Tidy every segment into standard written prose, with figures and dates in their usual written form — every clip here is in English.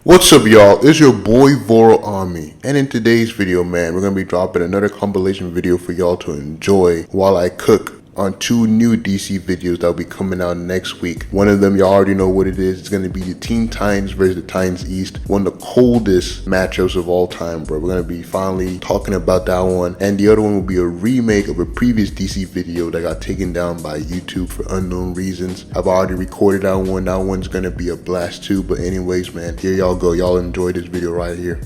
What's up, y'all? It's your boy VoroAMI, and in today's video, man, we're gonna be dropping another compilation video for y'all to enjoy while I cook on two new DC videos that'll be coming out next week. One of them, y'all already know what it is. It's gonna be the Teen Titans versus the Titans East, one of the coldest matchups of all time, bro. We're gonna be finally talking about that one, and the other one will be a remake of a previous DC video that got taken down by YouTube for unknown reasons. I've already recorded that one. That one's gonna be a blast too. But anyways, man, here y'all go. Y'all enjoy this video right here.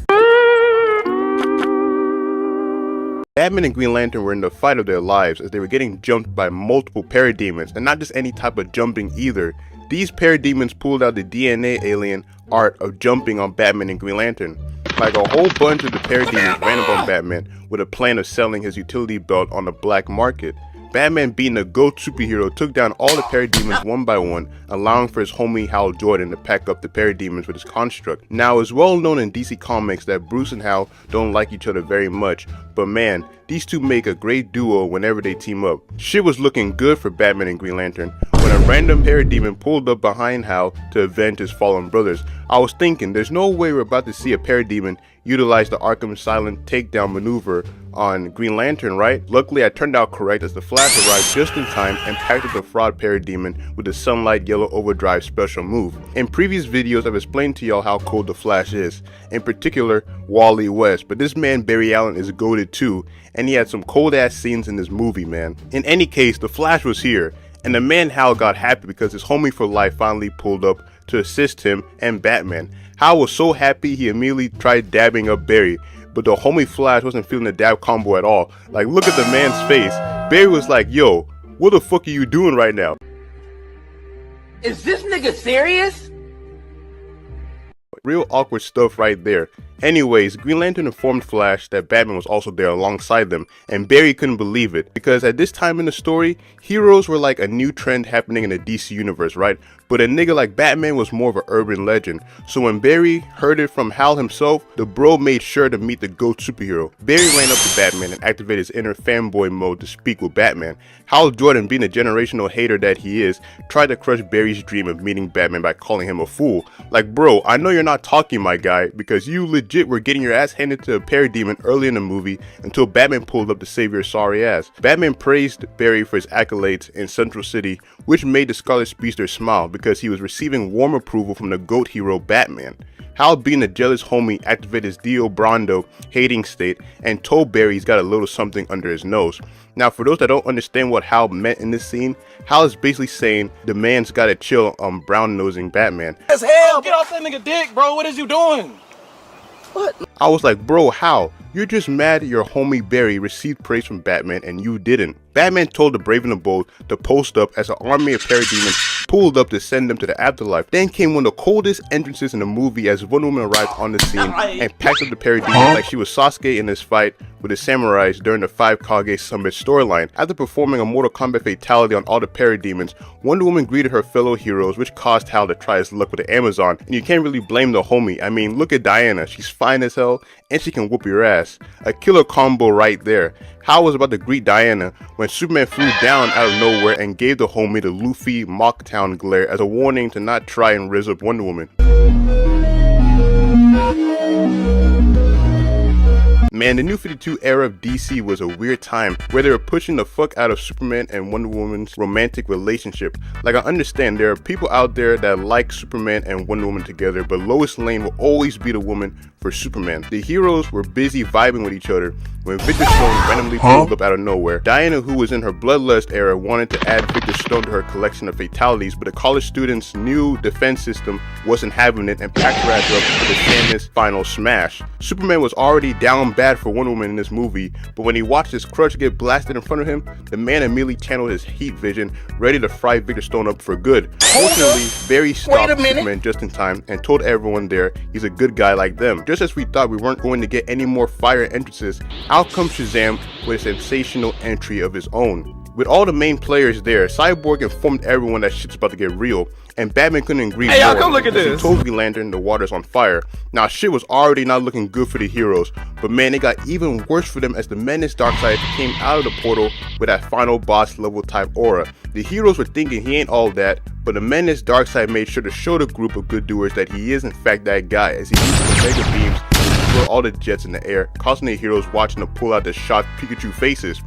Batman and Green Lantern were in the fight of their lives as they were getting jumped by multiple parademons, and not just any type of jumping either. These parademons pulled out the DNA alien art of jumping on Batman and Green Lantern. Like a whole bunch of the parademons ran up on Batman with a plan of selling his utility belt on the black market. Batman, being a GOAT superhero, took down all the parademons one by one, allowing for his homie Hal Jordan to pack up the parademons with his construct. Now, it's well known in DC Comics that Bruce and Hal don't like each other very much, but man, these two make a great duo whenever they team up. Shit was looking good for Batman and Green Lantern when a random parademon pulled up behind Hal to avenge his fallen brothers. I was thinking, there's no way we're about to see a parademon utilize the Arkham Silent takedown maneuver on Green Lantern, right? Luckily, I turned out correct as the Flash arrived just in time and packed up the fraud parademon with the Sunlight Yellow Overdrive special move. In previous videos, I've explained to y'all how cool the Flash is, in particular Wally West, but this man Barry Allen is goated too, and he had some cold ass scenes in this movie, man. In any case, the Flash was here, and the man Hal got happy because his homie for life finally pulled up to assist him and Batman. Hal was so happy he immediately tried dabbing up Barry, but the homie Flash wasn't feeling the dab combo at all. Like, look at the man's face. Barry was like, yo, what the fuck are you doing right now? Is this nigga serious? Real awkward stuff right there. Anyways, Green Lantern informed Flash that Batman was also there alongside them, and Barry couldn't believe it, because at this time in the story, heroes were like a new trend happening in the DC universe, right? But a nigga like Batman was more of an urban legend. So when Barry heard it from Hal himself, the bro made sure to meet the GOAT superhero. Barry ran up to Batman and activated his inner fanboy mode to speak with Batman. Hal Jordan, being the generational hater that he is, tried to crush Barry's dream of meeting Batman by calling him a fool. Like, bro, I know you're not talking, my guy, because you legit were getting your ass handed to a parademon early in the movie until Batman pulled up to save your sorry ass. Batman praised Barry for his accolades in Central City, which made the Scarlet Speedster smile because he was receiving warm approval from the GOAT hero Batman. Hal, being a jealous homie, activated his Dio Brando hating state and told Barry he's got a little something under his nose. Now, for those that don't understand what Hal meant in this scene, Hal is basically saying the man's gotta chill on brown-nosing Batman. As hell, get off that nigga dick, bro. What is you doing? What? I was like, bro, Hal, you're just mad your homie Barry received praise from Batman and you didn't. Batman told the Brave and the Bold to post up as an army of parademons pulled up to send them to the afterlife. Then came one of the coldest entrances in the movie as Wonder Woman arrived on the scene and packed up the parademons like she was Sasuke in this fight with the samurais during the 5 Kage Summit storyline. After performing a Mortal Kombat fatality on all the parademons, Wonder Woman greeted her fellow heroes, which caused Hal to try his luck with the Amazon, and you can't really blame the homie. I mean, look at Diana, she's fine as hell, and she can whoop your ass. A killer combo right there. Hal was about to greet Diana when Superman flew down out of nowhere and gave the homie the Luffy Mocktown glare as a warning to not try and rizz up Wonder Woman. Man, the New 52 era of DC was a weird time where they were pushing the fuck out of Superman and Wonder Woman's romantic relationship. Like, I understand there are people out there that like Superman and Wonder Woman together, but Lois Lane will always be the woman for Superman. The heroes were busy vibing with each other when Victor Stone randomly pulled up out of nowhere. Diana, who was in her Bloodlust era, wanted to add Victor Stone to her collection of fatalities, but the college students' new defense system wasn't having it and packed her ass up for the Samus final smash. Superman was already down bad for Wonder Woman in this movie, but when he watched his crush get blasted in front of him, the man immediately channeled his heat vision, ready to fry Victor Stone up for good. Fortunately, Barry stopped Superman just in time and told everyone there he's a good guy like them. Just as we thought we weren't going to get any more fire entrances, out comes Shazam with a sensational entry of his own. With all the main players there, Cyborg informed everyone that shit's about to get real, and Batman couldn't agree more. Hey, y'all come look at He this. told Green Lantern the water's on fire. Now shit was already not looking good for the heroes, but man, it got even worse for them as the Menace Darkseid came out of the portal with that final boss level type aura. The heroes were thinking he ain't all that, but the Menace Darkseid made sure to show the group of good doers that he is in fact that guy, as he used the mega beams to destroy all the jets in the air, causing the heroes watching to pull out the shocked Pikachu faces.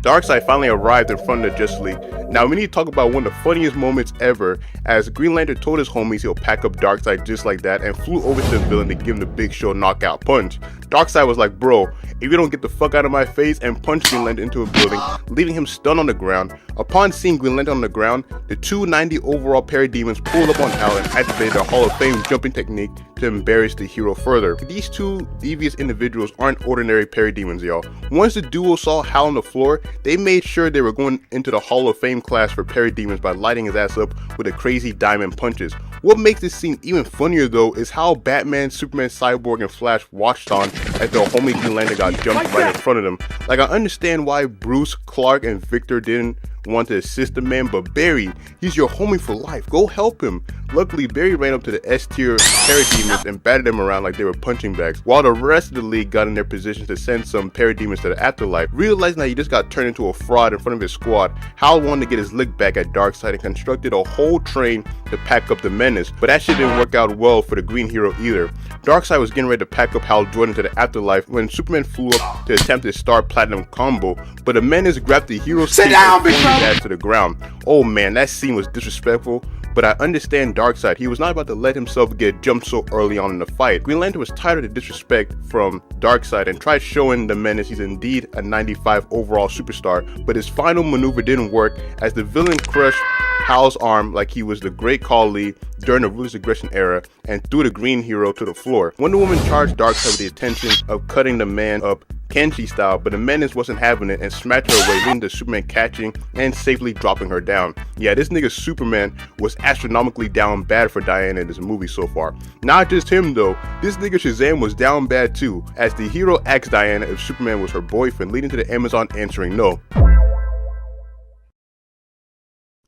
Darkseid finally arrived in front of the Justice League. Now we need to talk about one of the funniest moments ever, as Green Lantern told his homies he'll pack up Darkseid just like that and flew over to the villain to give him the Big Show knockout punch. Darkseid was like, bro, if you don't get the fuck out of my face, and punched Green Lantern into a building, leaving him stunned on the ground. Upon seeing Green Lantern on the ground, the 290 overall parademons pulled up on Hal and activated a Hall of Fame jumping technique to embarrass the hero further. These two devious individuals aren't ordinary parademons, y'all. Once the duo saw Hal on the floor, they made sure they were going into the Hall of Fame class for parademons by lighting his ass up with the crazy diamond punches. What makes this scene even funnier though is how Batman, Superman, Cyborg, and Flash watched on as their homie Green Lantern got jumped right in front of them. Like, I understand why Bruce, Clark, and Victor didn't want to assist the man, but Barry, he's your homie for life. Go help him. Luckily, Barry ran up to the S-tier parademons and batted them around like they were punching bags, while the rest of the league got in their positions to send some parademons to the afterlife. Realizing that he just got turned into a fraud in front of his squad, Hal wanted to get his lick back at Darkseid and constructed a whole train to pack up the Menace, but that shit didn't work out well for the Green Hero either. Darkseid was getting ready to pack up Hal Jordan to the afterlife when Superman flew up to attempt his Star Platinum combo, but the Menace grabbed the hero's cape and threw his ass to the ground. Oh man, that scene was disrespectful, but I understand Darkseid. He was not about to let himself get jumped so early on in the fight. Green Lantern was tired of the disrespect from Darkseid and tried showing the Menace he's indeed a 95 overall superstar, but his final maneuver didn't work as the villain crushed Hal's arm like he was the Great Khali during the Ruthless Aggression era and threw the Green Hero to the floor. Wonder Woman charged Darkseid with the intention of cutting the man up Kenshi style, but the Menace wasn't having it and smacked her away, leading to Superman catching and safely dropping her down. Yeah, this nigga Superman was astronomically down bad for Diana in this movie so far. Not just him though, this nigga Shazam was down bad too, as the hero asked Diana if Superman was her boyfriend, leading to the Amazon answering no.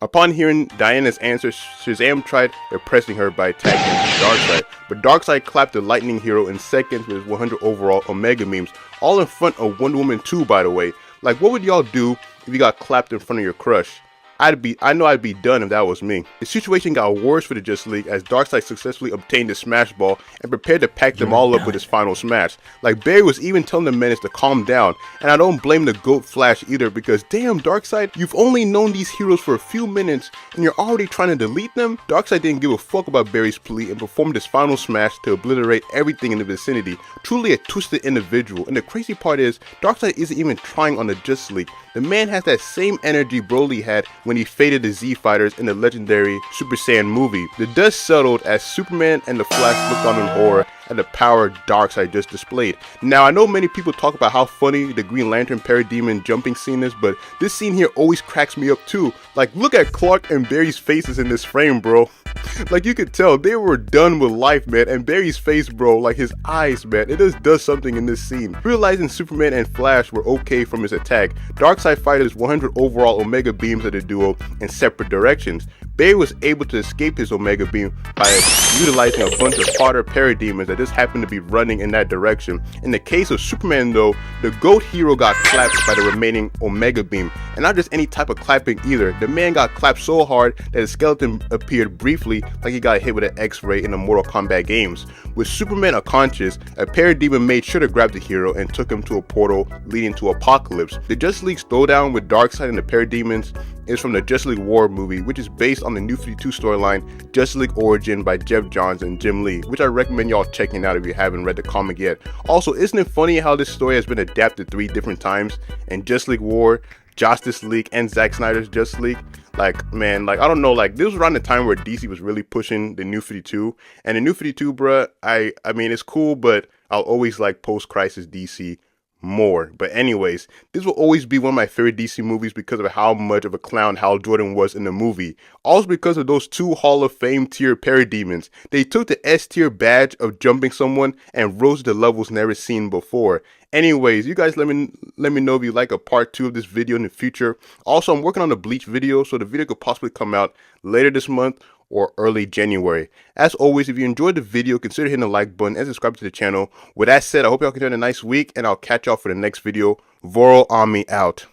Upon hearing Diana's answer, Shazam tried impressing her by attacking Darkseid, but Darkseid clapped the Lightning Hero in seconds with his 100 overall Omega memes, all in front of Wonder Woman 2 by the way. Like, what would y'all do if you got clapped in front of your crush? I know I'd be done if that was me. The situation got worse for the Justice League as Darkseid successfully obtained the Smash Ball and prepared to pack them all up with his final smash. Like, Barry was even telling the Menace to calm down, and I don't blame the GOAT Flash either, because damn Darkseid, you've only known these heroes for a few minutes and you're already trying to delete them? Darkseid didn't give a fuck about Barry's plea and performed his final smash to obliterate everything in the vicinity. Truly a twisted individual, and the crazy part is, Darkseid isn't even trying on the Justice League. The man has that same energy Broly had when he faded the Z-Fighters in the legendary Super Saiyan movie. The dust settled as Superman and the Flash looked on in horror at the power Darkseid just displayed. Now, I know many people talk about how funny the Green Lantern parademon jumping scene is, but this scene here always cracks me up too. Like, look at Clark and Barry's faces in this frame, bro. Like, you could tell they were done with life, man, and Barry's face, bro, like his eyes, man, it just does something in this scene. Realizing Superman and Flash were okay from his attack, Darkseid fired his 100 overall Omega beams at the duo in separate directions. Barry was able to escape his Omega beam by utilizing a bunch of harder parademons that just happened to be running in that direction. In the case of Superman though, the GOAT hero got clapped by the remaining Omega beam, and not just any type of clapping either. The man got clapped so hard that his skeleton appeared briefly like he got hit with an X-ray in the Mortal Kombat games. With Superman unconscious, a parademon made sure to grab the hero and took him to a portal leading to Apocalypse. The Justice League's throwdown with Darkseid and the parademons is from the Justice League War movie, which is based on the New 52 storyline Justice League Origin by Jeff Johns and Jim Lee, which I recommend y'all checking out if you haven't read the comic yet. Also, isn't it funny how this story has been adapted 3 different times in Justice League War, Justice League, and Zack Snyder's Justice League? Like, man, like, I don't know, like, this was around the time where DC was really pushing the New 52, and the New 52, bruh, I mean, it's cool, but I'll always like post-crisis DC more. But anyways, this will always be one of my favorite DC movies because of how much of a clown Hal Jordan was in the movie. Also because of those two Hall of Fame tier parademons. They took the S tier badge of jumping someone and rose to levels never seen before. Anyways, you guys let me know if you like a part 2 of this video in the future. Also, I'm working on a Bleach video, so the video could possibly come out later this month or early January. As always, if you enjoyed the video, consider hitting the like button and subscribe to the channel. With that said, I hope y'all can have a nice week, and I'll catch y'all for the next video. VoroAMI out.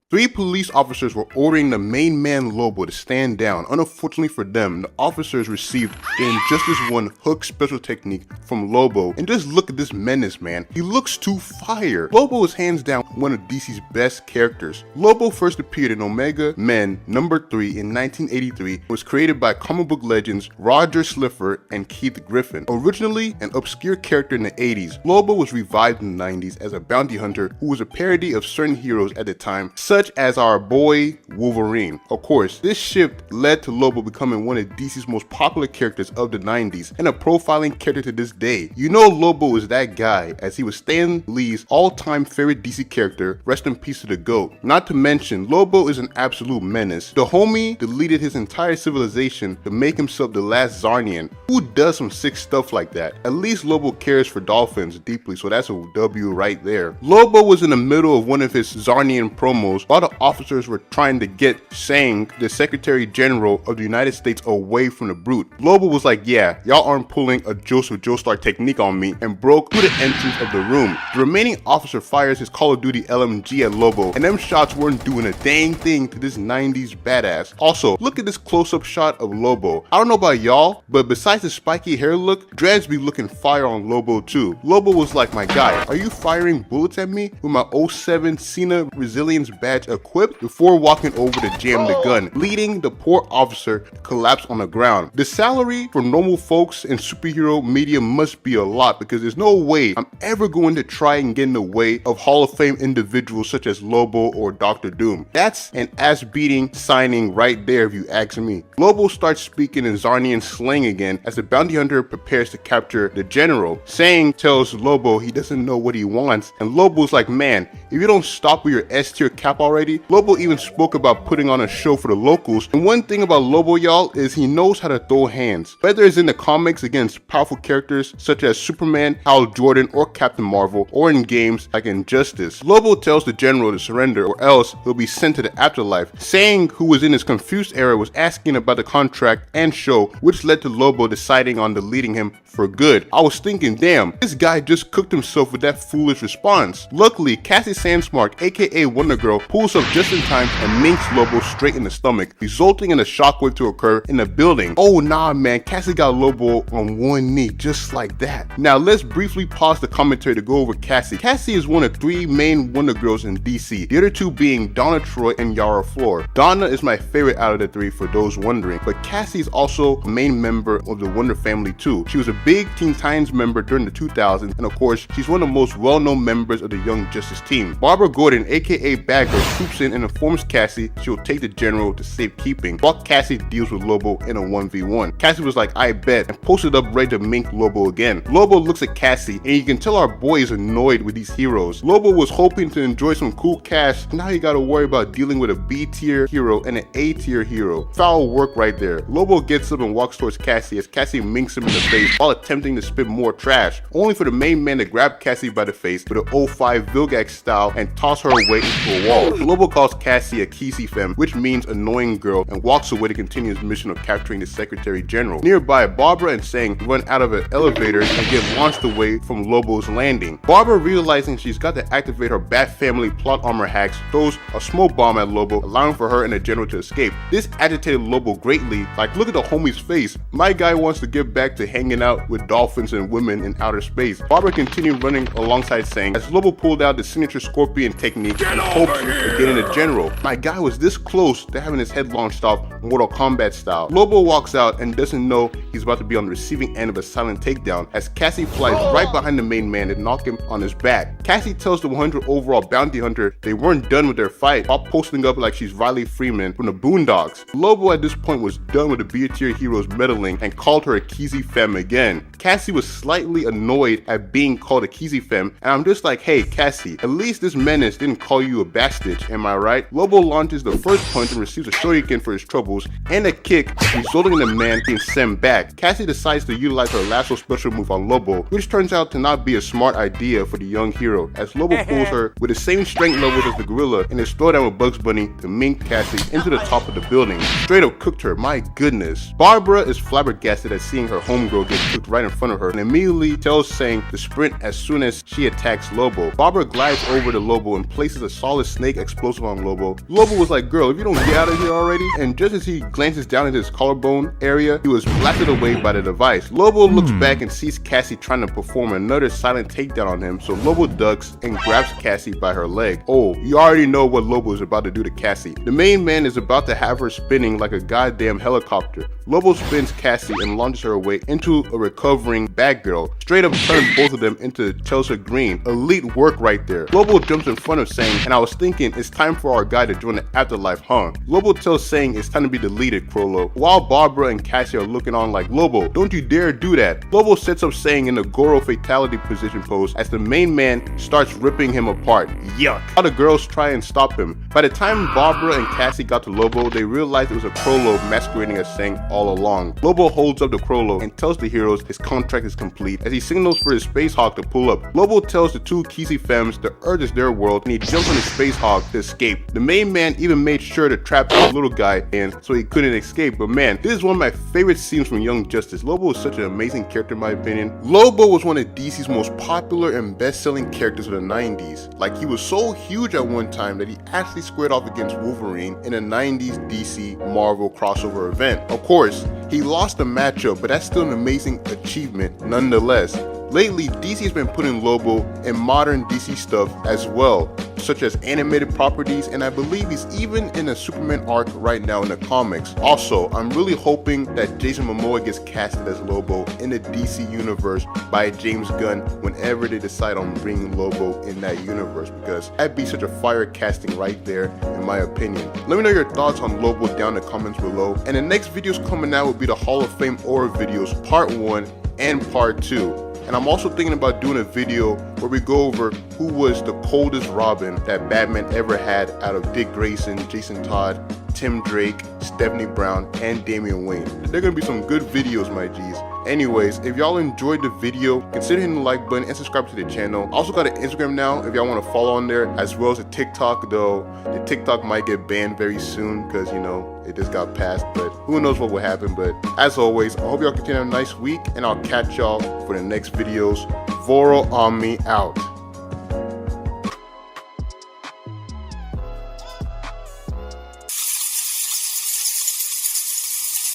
3 police officers were ordering the main man Lobo to stand down. Unfortunately for them, the officers received the Injustice 1 hook special technique from Lobo. And just look at this menace, man. He looks too fire. Lobo is hands down one of DC's best characters. Lobo first appeared in Omega Men #3 in 1983. Was created by comic book legends Roger Slifer and Keith Giffen. Originally an obscure character in the 80s, Lobo was revived in the 90s as a bounty hunter who was a parody of certain heroes at the time, such as our boy Wolverine. Of course, this shift led to Lobo becoming one of DC's most popular characters of the 90s and a profiling character to this day. You know Lobo is that guy, as he was Stan Lee's all-time favorite DC character. Rest in peace to the GOAT. Not to mention, Lobo is an absolute menace. The homie deleted his entire civilization to make himself the last Zarnian. Who does some sick stuff like that? At least Lobo cares for dolphins deeply, so that's a W right there. Lobo was in the middle of one of his Zarnian promos while the officers were trying to get Sang, the Secretary General of the United States, away from the Brute. Lobo was like, yeah, y'all aren't pulling a Joseph Joestar technique on me, and broke through the entrance of the room. The remaining officer fires his Call of Duty LMG at Lobo, and them shots weren't doing a dang thing to this 90s badass. Also, look at this close-up shot of Lobo. I don't know about y'all, but besides the spiky hair look, dreads be looking fire on Lobo too. Lobo was like, my guy, are you firing bullets at me with my 07 Cena Resilience badge equipped, before walking over to jam the gun, leading the poor officer to collapse on the ground. The salary for normal folks in superhero media must be a lot, because there's no way I'm ever going to try and get in the way of Hall of Fame individuals such as Lobo or Dr. Doom. That's an ass-beating signing right there if you ask me. Lobo starts speaking in Zarnian slang again as the bounty hunter prepares to capture the general. Sang tells Lobo he doesn't know what he wants, and Lobo's like, man, if you don't stop with your S tier cap already. Lobo even spoke about putting on a show for the locals, and one thing about Lobo, y'all, is he knows how to throw hands. Whether it's in the comics against powerful characters such as Superman, Hal Jordan, or Captain Marvel, or in games like Injustice. Lobo tells the general to surrender or else he'll be sent to the afterlife. Sang, who was in his confused era, was asking about the contract and show, which led to Lobo deciding on deleting him for good. I was thinking, damn, this guy just cooked himself with that foolish response. Luckily, Cassie Sandsmark, aka Wonder Girl, pulls up just in time and minks Lobo straight in the stomach, resulting in a shockwave to occur in the building. Oh nah, man, Cassie got Lobo on one knee just like that. Now let's briefly pause the commentary to go over Cassie. Cassie is one of 3 main Wonder Girls in DC, the other 2 being Donna Troy and Yara Flor. Donna is my favorite out of the 3 for those wondering, but Cassie is also a main member of the Wonder family too. She was a big Teen Titans member during the 2000s, and of course, she's one of the most well-known members of the Young Justice team. Barbara Gordon, aka Bad Girl, swoops in and informs Cassie she'll take the general to safekeeping, while Cassie deals with Lobo in a 1v1. Cassie was like, I bet, and posted up ready to mink Lobo again. Lobo looks at Cassie, and you can tell our boy is annoyed with these heroes. Lobo was hoping to enjoy some cool cash, now he gotta worry about dealing with a B tier hero and an A tier hero. Foul work right there. Lobo gets up and walks towards Cassie as Cassie minks him in the face while attempting to spit more trash, only for the main man to grab Cassie by the face with an 05 Vilgax style and toss her away into a wall. Lobo calls Cassie a Kisi femme, which means annoying girl, and walks away to continue his mission of capturing the Secretary General. Nearby, Barbara and Sang run out of an elevator and get launched away from Lobo's landing. Barbara, realizing she's got to activate her Bat Family plot armor hacks, throws a smoke bomb at Lobo, allowing for her and the general to escape. This agitated Lobo greatly, like, look at the homie's face. My guy wants to get back to hanging out with dolphins and women in outer space. Barbara continued running alongside Sang as Lobo pulled out the signature Scorpion technique and hoped or getting a general. My guy was this close to having his head launched off Mortal Kombat style. Lobo walks out and doesn't know he's about to be on the receiving end of a silent takedown as Cassie flies right behind the main man and knock him on his back. Cassie tells the 100 overall bounty hunter they weren't done with their fight while posting up like she's Riley Freeman from the Boondocks. Lobo at this point was done with the B-tier heroes meddling and called her a Kizzy Femme again. Cassie was slightly annoyed at being called a Kizzy Femme, and I'm just like, hey Cassie, at least this menace didn't call you a bastard, am I right? Lobo launches the first punch and receives a shoryuken for his troubles and a kick, resulting in the man being sent back. Cassie decides to utilize her lasso special move on Lobo, which turns out to not be a smart idea for the young hero, as Lobo pulls her with the same strength levels as the gorilla and is thrown down with Bugs Bunny to mink Cassie into the top of the building. Straight up cooked her, my goodness. Barbara is flabbergasted at seeing her homegirl get cooked right in front of her and immediately tells Sang to sprint as soon as she attacks Lobo. Barbara glides over to Lobo and places a solid snake explosive on Lobo. Lobo was like, girl, if you don't get out of here already, and just as he glances down into his collarbone area, he was blasted away by the device. Lobo looks back and sees Cassie trying to perform another silent takedown on him, so Lobo ducks and grabs Cassie by her leg. Oh, you already know what Lobo is about to do to Cassie. The main man is about to have her spinning like a goddamn helicopter. Lobo spins Cassie and launches her away into a recovering bad girl. Straight up turns both of them into Chelsea Green. Elite work right there. Lobo jumps in front of Sang, and I was thinking it's time for our guy to join the afterlife, huh? Lobo tells Sang it's time to be deleted, Crollo, while Barbara and Cassie are looking on like, Lobo, don't you dare do that. Lobo sets up Sang in the Goro fatality position pose as the main man starts ripping him apart. Yuck. All the girls try and stop him. By the time Barbara and Cassie got to Lobo, they realized it was a Crollo masquerading as Sang all along. Lobo holds up the Crollo and tells the heroes his contract is complete as he signals for his Space Hawk to pull up. Lobo tells the two Kizzy Femmes the Earth is their world and he jumps on his Space Hawk to escape. The main man even made sure to trap the little guy in so he couldn't escape, but man, this is one of my favorite scenes from Young Justice. Lobo is such an amazing character in my opinion. Lobo was one of DC's most popular and best-selling characters of the 90s. Like, he was so huge at one time that he actually squared off against Wolverine in a 90s DC Marvel crossover event. Of course, he lost the matchup, but that's still an amazing achievement nonetheless. Lately, DC has been putting Lobo in modern DC stuff as well, such as animated properties, and I believe he's even in a Superman arc right now in the comics. Also, I'm really hoping that Jason Momoa gets casted as Lobo in the DC universe by James Gunn whenever they decide on bringing Lobo in that universe, because that'd be such a fire casting right there in my opinion. Let me know your thoughts on Lobo down in the comments below, and the next videos coming out will be the Hall of Fame Aura videos part 1 and part 2. And I'm also thinking about doing a video where we go over who was the coldest Robin that Batman ever had out of Dick Grayson, Jason Todd, Tim Drake, Stephanie Brown, and Damian Wayne. They're gonna be some good videos, my G's. Anyways, if y'all enjoyed the video, consider hitting the like button and subscribe to the channel. I also got an Instagram now if y'all want to follow on there, as well as a TikTok, though the TikTok might get banned very soon because, you know, it just got passed, but who knows what will happen. But as always, I hope y'all continue a nice week, and I'll catch y'all for the next videos. VoroAMI out.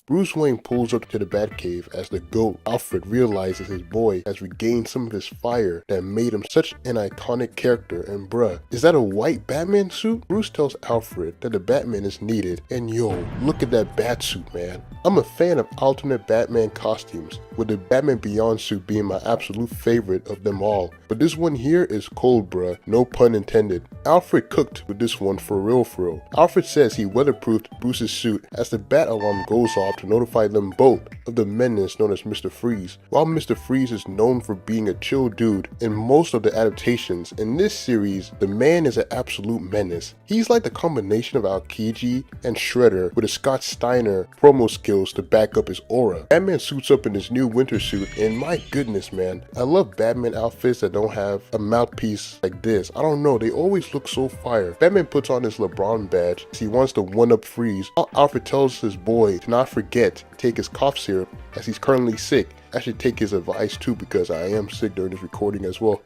Bruce Wayne pulls up to the Batcave as the GOAT, Alfred, realizes his boy has regained some of his fire that made him such an iconic character, and bruh, is that a white Batman suit? Bruce tells Alfred that the Batman is needed, and yo, look at that Batsuit, man. I'm a fan of alternate Batman costumes, with the Batman Beyond suit being my absolute favorite of them all, but this one here is cold, bruh, no pun intended. Alfred cooked with this one for real. Alfred says he weatherproofed Bruce's suit as the bat alarm goes off to notify them both of the menace known as Mr. Freeze. While Mr. Freeze is known for being a chill dude in most of the adaptations, in this series, the man is an absolute menace. He's like the combination of Aokiji and Shredder with a Scott Steiner promo skills to back up his aura. Batman suits up in his new winter suit, and my goodness, man, I love Batman outfits that don't have a mouthpiece like this. I don't know, they always look so fire. Batman puts on his LeBron badge as he wants to one-up Freeze. Alfred tells his boy to not forget to take his cough syrup as he's currently sick. I should take his advice too, because I am sick during this recording as well.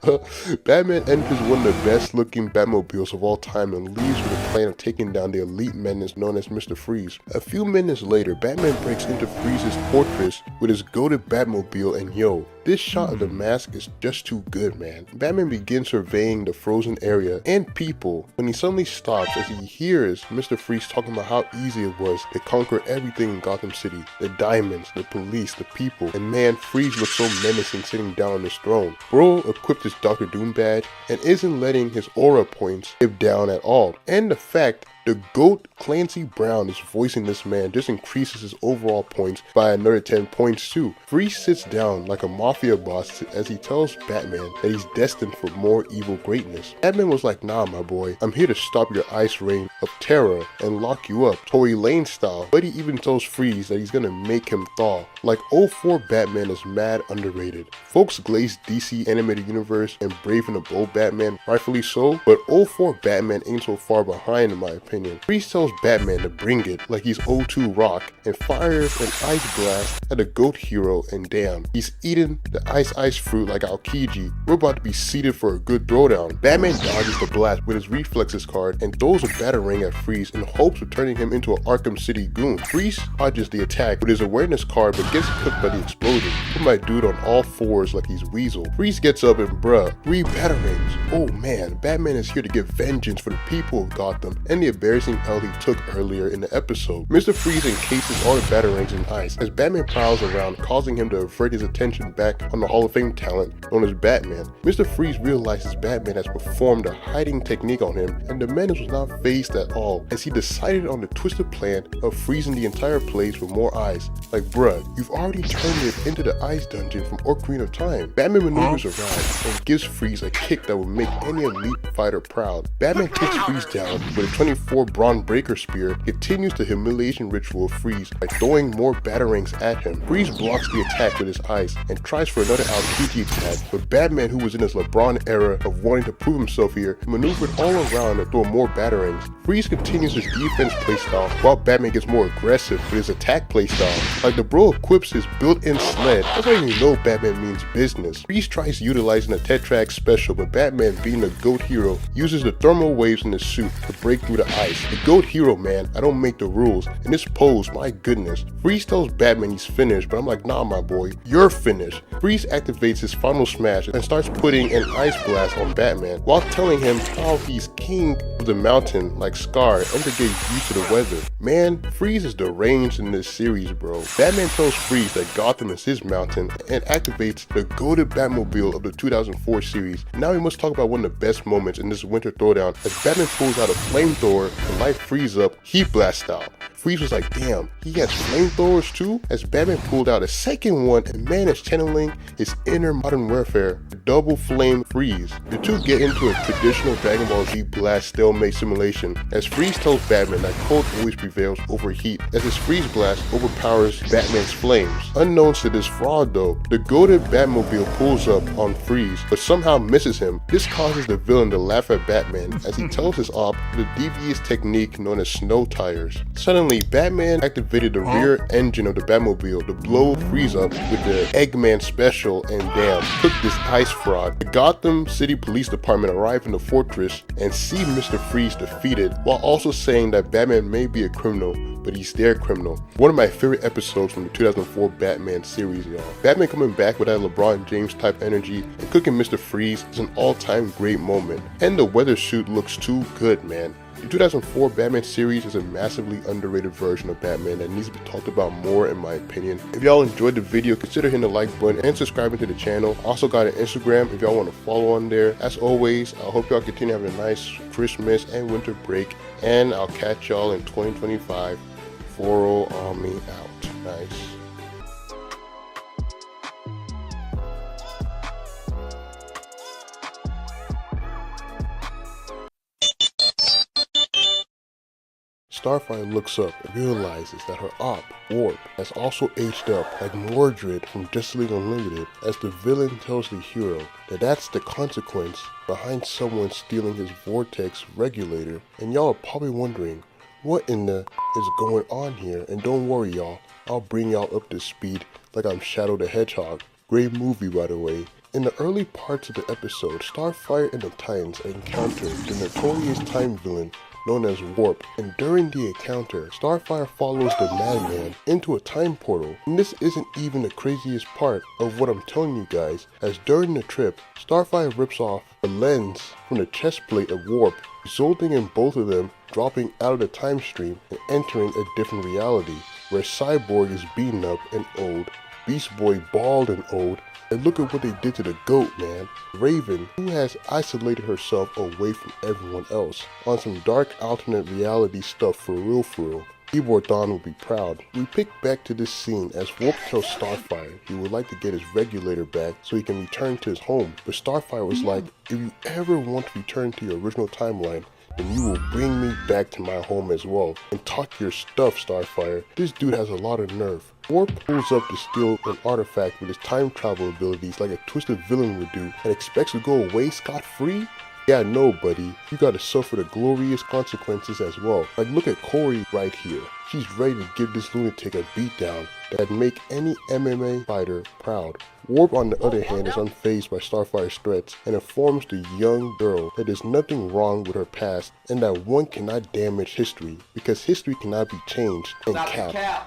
Batman enters one of the best looking Batmobiles of all time and leaves with a plan of taking down the elite menace known as Mr. Freeze. A few minutes later, Batman breaks into Freeze's fortress with his goated Batmobile, and yo, This shot of the mask is just too good, man. Batman begins surveying the frozen area and people when he suddenly stops as he hears Mr. Freeze talking about how easy it was to conquer everything in Gotham City. The diamonds, the police, the people, and man, Freeze looks so menacing sitting down on his throne. Bro equipped his Dr. Doom badge and isn't letting his aura points dip down at all. And the fact the GOAT Clancy Brown is voicing this man just increases his overall points by another 10 points too. Freeze sits down like a mafia boss as he tells Batman that he's destined for more evil greatness. Batman was like, nah my boy, I'm here to stop your ice reign of terror and lock you up, Tory Lane style. But he even tells Freeze that he's gonna make him thaw. Like 04 Batman is mad underrated. Folks glaze DC animated universe and Brave and the Bold Batman, rightfully so, but 04 Batman ain't so far behind in my opinion. Freeze tells Batman to bring it like he's O2 Rock and fires an ice blast at a GOAT hero, and damn, he's eating the ice fruit like Aokiji. We're about to be seated for a good throwdown. Batman dodges the blast with his reflexes card and throws a batarang at Freeze in hopes of turning him into an Arkham City goon. Freeze dodges the attack with his awareness card but gets cooked by the explosion. Put my dude on all fours like he's Weasel. Freeze gets up and bruh, 3 batarangs. Oh man, Batman is here to get vengeance for the people of Gotham and the embarrassing L he took earlier in the episode. Mr. Freeze encases all the batarangs in ice as Batman prowls around, causing him to avert his attention back on the Hall of Fame talent known as Batman. Mr. Freeze realizes Batman has performed a hiding technique on him, and the menace was not phased at all as he decided on the twisted plan of freezing the entire place with more ice. Like bruh, you've already turned it into the ice dungeon from Ocarina of Time. Batman maneuvers around and gives Freeze a kick that would make any elite fighter proud. Batman takes Freeze down with a 24 Brawn Breaker Spear, continues the humiliation ritual of Freeze by throwing more batarangs at him. Freeze blocks the attack with his ice and tries for another Aokiji attack, but Batman, who was in his LeBron era of wanting to prove himself here, maneuvered all around to throw more batarangs. Freeze continues his defense playstyle while Batman gets more aggressive with his attack playstyle. Like the bro equips his built-in sled. That's how you know Batman means business. Freeze tries utilizing a Tetrax special, but Batman, being a GOAT hero, uses the thermal waves in his suit to break through the ice. The GOAT hero, man, I don't make the rules. In this pose, my goodness. Freeze tells Batman he's finished, but I'm like, nah my boy, you're finished. Freeze activates his final smash and starts putting an ice blast on Batman while telling him how he's king of the mountain like Scar and to get used to the weather. Man, Freeze is deranged in this series, bro. Batman tells Freeze that Gotham is his mountain and activates the goated Batmobile of the 2004 series. Now we must talk about one of the best moments in this winter throwdown as Batman pulls out a flamethrower and light Freeze up heat blast style. Freeze was like, damn, he has flamethrowers too? As Batman pulled out a second one and man is channeling his inner Modern Warfare, double flame Freeze. The two get into a traditional Dragon Ball Z blast stalemate simulation as Freeze tells Batman that cold always prevails over heat as his Freeze blast overpowers Batman's flames. Unknowns to this fraud though, the goated Batmobile pulls up on Freeze but somehow misses him. This causes the villain to laugh at Batman as he tells his op the devious technique known as snow tires. Suddenly, Batman activated the rear engine of the Batmobile to blow Freeze up with the Eggman special and damn, took this ice fraud. The Gotham City Police Department arrive in the fortress and see Mr. Freeze defeated while also saying that Batman may be a criminal, but he's their criminal. One of my favorite episodes from the 2004 Batman series, y'all. Batman coming back with that LeBron James type energy and cooking Mr. Freeze is an all-time great moment. And the weather suit looks too good, man. The 2004 Batman series is a massively underrated version of Batman that needs to be talked about more in my opinion. If y'all enjoyed the video, consider hitting the like button and subscribing to the channel. Also got an Instagram if y'all want to follow on there. As always, I hope y'all continue having a nice Christmas and winter break, and I'll catch y'all in 2025. VoroAMI out. Nice. Starfire looks up and realizes that her op, Warp, has also aged up like Mordred from Justice League Unlimited as the villain tells the hero that that's the consequence behind someone stealing his vortex regulator. And y'all are probably wondering, what in the is going on here? And don't worry y'all, I'll bring y'all up to speed like I'm Shadow the Hedgehog. Great movie by the way. In the early parts of the episode, Starfire and the Titans encountered the notorious time villain known as Warp, and during the encounter, Starfire follows the Madman into a time portal. And this isn't even the craziest part of what I'm telling you guys, as during the trip, Starfire rips off the lens from the chest plate of Warp, resulting in both of them dropping out of the time stream and entering a different reality, where Cyborg is beaten up and old, Beast Boy bald and old, and look at what they did to the GOAT, man. Raven, who has isolated herself away from everyone else, on some dark alternate reality stuff for real. Keyboard Don will be proud. We pick back to this scene as Warp tells Starfire he would like to get his regulator back so he can return to his home, but Starfire was like, if you ever want to return to your original timeline, then you will bring me back to my home as well. And talk your stuff, Starfire. This dude has a lot of nerve. Warp pulls up to steal an artifact with his time travel abilities like a twisted villain would do and expects to go away scot-free? Yeah, no, buddy. You gotta suffer the glorious consequences as well. Like, look at Corey right here. She's ready to give this lunatic a beatdown that'd make any MMA fighter proud. Warp, on the other hand, is unfazed by Starfire's threats and informs the young girl that there's nothing wrong with her past and that one cannot damage history because history cannot be changed. And